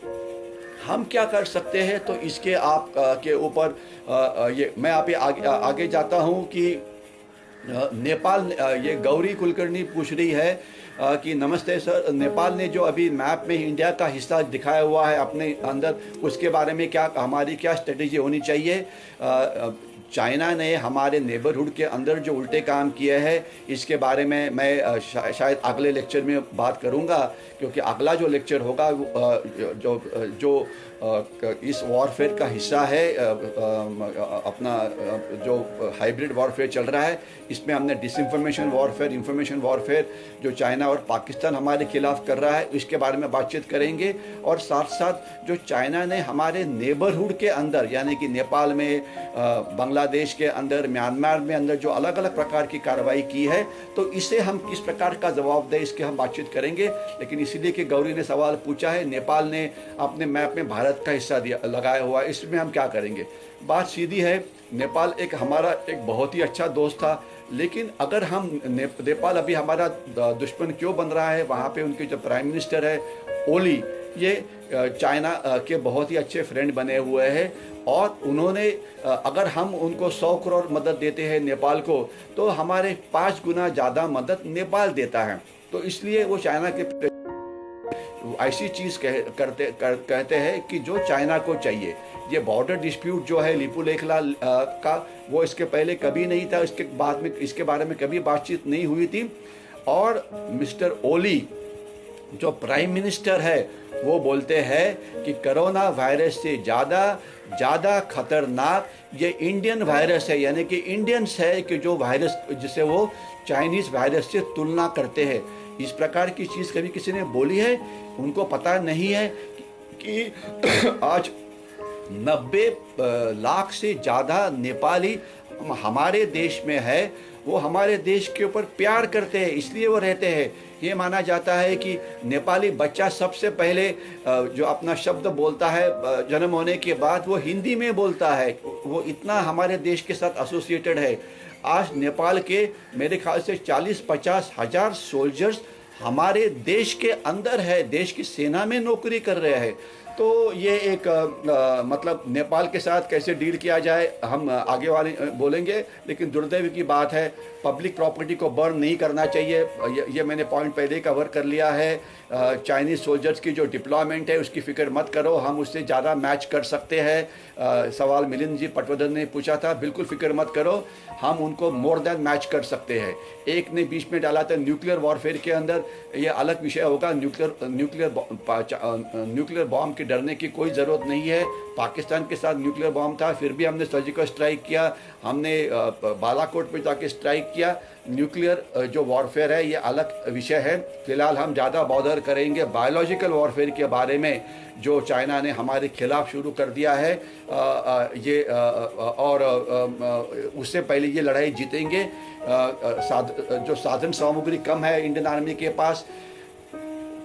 हम क्या कर सकते हैं तो इसके आप के ऊपर ये मैं आप आगे जाता हूँ कि नेपाल, ये गौरी कुलकर्णी पूछ रही है कि नमस्ते सर, नेपाल ने जो अभी मैप में इंडिया का हिस्सा दिखाया हुआ है अपने अंदर, उसके बारे में हमारी क्या स्ट्रेटेजी होनी चाहिए। चाइना ने हमारे नेबरहुड के अंदर जो उल्टे काम किए हैं, इसके बारे में मैं शायद अगले लेक्चर में बात करूंगा, क्योंकि अगला जो लेक्चर होगा जो जो इस वॉरफेयर का हिस्सा है, अपना जो हाइब्रिड वॉरफेयर चल रहा है, इसमें हमने डिसइंफॉर्मेशन वॉरफेयर, इंफॉर्मेशन वॉरफेयर जो चाइना और पाकिस्तान हमारे खिलाफ कर रहा है, इसके बारे में बातचीत करेंगे। और साथ साथ जो चाइना ने हमारे नेबरहुड के अंदर, यानी कि नेपाल में, बांग्लादेश के अंदर, म्यांमार में अंदर जो अलग अलग प्रकार की कार्रवाई की है, तो इसे हम किस प्रकार का जवाब दें, इसके हम बातचीत करेंगे। लेकिन इसीलिए कि गौरी ने सवाल पूछा है, नेपाल ने अपने मैप में भारत का हिस्सा दिया लगाया हुआ है, इसमें हम क्या करेंगे। बात सीधी है, नेपाल एक हमारा एक बहुत ही अच्छा दोस्त था, लेकिन अगर हम नेपाल अभी हमारा दुश्मन क्यों बन रहा है, वहाँ पे उनके जो प्राइम मिनिस्टर है ओली, ये चाइना के बहुत ही अच्छे फ्रेंड बने हुए हैं, और उन्होंने अगर हम उनको 100 करोड़ मदद देते हैं नेपाल को, तो हमारे 5 गुना ज़्यादा मदद नेपाल देता है। तो इसलिए वो चाइना के ऐसी चीज़ कहते हैं कि जो चाइना को चाहिए। ये बॉर्डर डिस्प्यूट जो है लिपुलेखला का, वो इसके पहले कभी नहीं था, इसके बाद में इसके बारे में कभी बातचीत नहीं हुई थी। और मिस्टर ओली जो प्राइम मिनिस्टर है, वो बोलते हैं कि कोरोना वायरस से ज़्यादा खतरनाक ये इंडियन वायरस है, यानी कि इंडियंस है कि जो वायरस जिसे वो चाइनीज़ वायरस से तुलना करते हैं। इस प्रकार की चीज़ कभी किसी ने बोली है? उनको पता नहीं है कि आज 90 लाख से ज़्यादा नेपाली हमारे देश में है, वो हमारे देश के ऊपर प्यार करते हैं, इसलिए वो रहते हैं। ये माना जाता है कि नेपाली बच्चा सबसे पहले जो अपना शब्द बोलता है जन्म होने के बाद, वो हिंदी में बोलता है। वो इतना हमारे देश के साथ एसोसिएटेड है। आज नेपाल के मेरे ख्याल से 40-50 हज़ार सोल्जर्स हमारे देश के अंदर है, देश की सेना में नौकरी कर रहे हैं। तो ये एक मतलब नेपाल के साथ कैसे डील किया जाए हम आगे वाले बोलेंगे, लेकिन दुर्दैव की बात है पब्लिक प्रॉपर्टी को बर्न नहीं करना चाहिए। ये मैंने पॉइंट पहले कवर कर लिया है। चाइनीज़ सोल्जर्स की जो डिप्लॉयमेंट है उसकी फ़िक्र मत करो, हम उससे ज़्यादा मैच कर सकते हैं। सवाल मिलिंद जी पटवर्धन ने पूछा था, बिल्कुल फ़िक्र मत करो, हम उनको मोर देन मैच कर सकते हैं। एक ने बीच में डाला था न्यूक्लियर वॉरफेयर के अंदर, ये अलग विषय होगा। न्यूक्लियर बॉम्ब के डरने की कोई ज़रूरत नहीं है। पाकिस्तान के साथ न्यूक्लियर बॉम्ब था, फिर भी हमने सर्जिकल स्ट्राइक किया, हमने बालाकोट पे जाके स्ट्राइक किया। न्यूक्लियर जो वॉरफेयर है ये अलग विषय है। फिलहाल हम ज़्यादा बॉदर करेंगे बायोलॉजिकल वॉरफेयर के बारे में, जो चाइना ने हमारे खिलाफ शुरू कर दिया है। और उससे पहले ये लड़ाई जीतेंगे। जो साधन सामग्री कम है इंडियन आर्मी के पास,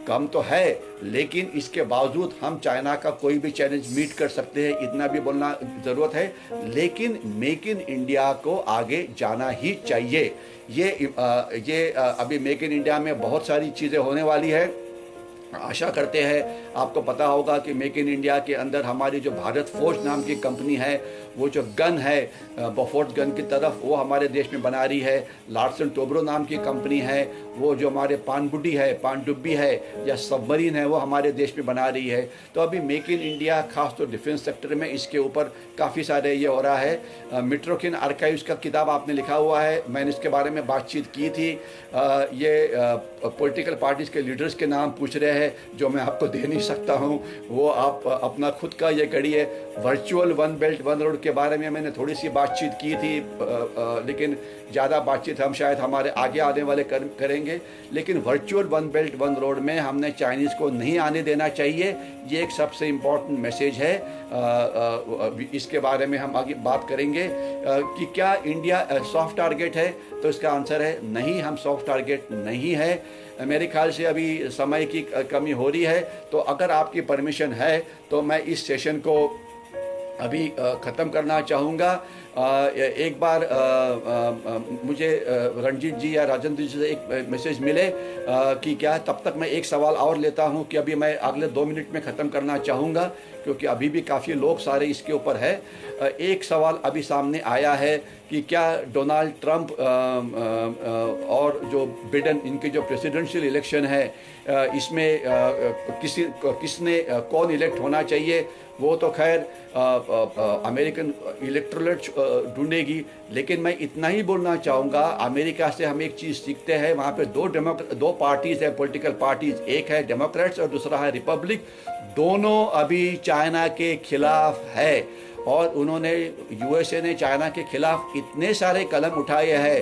कम तो है, लेकिन इसके बावजूद हम चाइना का कोई भी चैलेंज मीट कर सकते हैं, इतना भी बोलना ज़रूरत है। लेकिन मेक इन इंडिया को आगे जाना ही चाहिए। ये अभी मेक इन इंडिया में बहुत सारी चीज़ें होने वाली है। आशा करते हैं, आपको पता होगा कि मेक इन इंडिया के अंदर हमारी जो भारत फोर्ज नाम की कंपनी है, वो जो गन है बफोर्स गन की तरफ, वो हमारे देश में बना रही है। लार्सन टोब्रो नाम की कंपनी है, वो जो हमारे पानडुब्बी है या सबमरीन है, वो हमारे देश में बना रही है। तो अभी मेक इन इंडिया खास तो डिफेंस सेक्टर में इसके ऊपर काफ़ी सारे ये हो रहा है। मिट्रोकिन आर्काइव्स का किताब आपने लिखा हुआ है, मैंने इसके बारे में बातचीत की थी। ये पॉलिटिकल पार्टीज़ के लीडर्स के नाम पूछ रहे हैं, जो मैं आपको दे नहीं सकता हूँ, वो आप अपना खुद का ये करिए। Virtual one belt one road के बारे में मैंने थोड़ी सी बातचीत की थी, लेकिन ज़्यादा बातचीत हम शायद हमारे आगे आने वाले करेंगे। लेकिन virtual one belt one road में हमने चाइनीज़ को नहीं आने देना चाहिए, ये एक सबसे इम्पॉर्टेंट मैसेज है। इसके बारे में हम आगे बात करेंगे कि क्या इंडिया सॉफ्ट टारगेट है, तो इसका आंसर है नहीं, हम सॉफ्ट टारगेट नहीं है। मेरे ख्याल से अभी समय की कमी हो रही है, तो अगर आपकी परमिशन है तो मैं इस सेशन को अभी ख़त्म करना चाहूँगा। एक बार मुझे रणजीत जी या राजेंद्र जी से एक मैसेज मिले कि क्या, तब तक मैं एक सवाल और लेता हूँ कि अभी मैं अगले 2 मिनट में ख़त्म करना चाहूँगा, क्योंकि अभी भी काफ़ी लोग सारे इसके ऊपर है। एक सवाल अभी सामने आया है कि क्या डोनाल्ड ट्रंप और जो बिडेन, इनके जो प्रेसिडेंशियल इलेक्शन है, इसमें कौन इलेक्ट होना चाहिए। वो तो खैर अमेरिकन इलेक्टोरेट ढूंढेगी। लेकिन मैं इतना ही बोलना चाहूँगा, अमेरिका से हम एक चीज़ सीखते हैं, वहाँ पे दो पार्टीज़ है, पॉलिटिकल पार्टीज़, एक है डेमोक्रेट्स और दूसरा है रिपब्लिक। दोनों अभी चाइना के खिलाफ है और उन्होंने यूएसए ने चाइना के खिलाफ इतने सारे कदम उठाए हैं।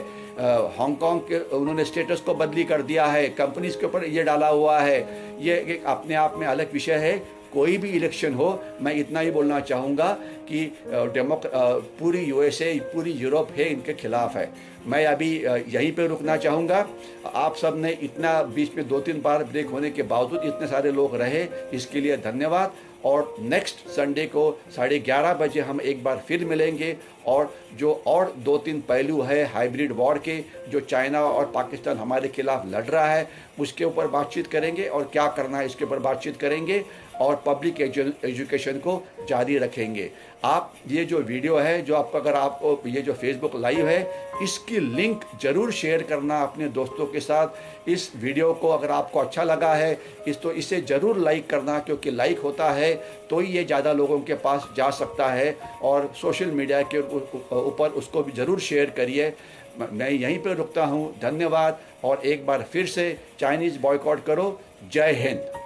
हांगकांग के उन्होंने स्टेटस को बदली कर दिया है, कंपनीज के ऊपर ये डाला हुआ है। ये एक अपने आप में अलग विषय है। कोई भी इलेक्शन हो, मैं इतना ही बोलना चाहूँगा कि पूरी यूएसए, पूरी यूरोप है इनके खिलाफ है। मैं अभी यहीं पे रुकना चाहूँगा। आप सब ने इतना बीच में 2-3 बार ब्रेक होने के बावजूद इतने सारे लोग रहे, इसके लिए धन्यवाद। और नेक्स्ट संडे को 11:30 बजे हम एक बार फिर मिलेंगे और जो और 2-3 पहलू है हाइब्रिड वॉर के, जो चाइना और पाकिस्तान हमारे खिलाफ लड़ रहा है, उसके ऊपर बातचीत करेंगे और क्या करना है इसके ऊपर बातचीत करेंगे और पब्लिक एजुकेशन को जारी रखेंगे। आप ये जो वीडियो है, जो आपका, अगर आपको ये जो फेसबुक लाइव है, इसकी लिंक ज़रूर शेयर करना अपने दोस्तों के साथ। इस वीडियो को अगर आपको अच्छा लगा है इसे ज़रूर लाइक करना, क्योंकि लाइक होता है तो ही ये ज़्यादा लोगों के पास जा सकता है। और सोशल मीडिया के ऊपर उसको भी ज़रूर शेयर करिए। मैं यहीं पर रुकता हूँ, धन्यवाद। और एक बार फिर से चाइनीज़ बॉयकॉट करो। जय हिंद।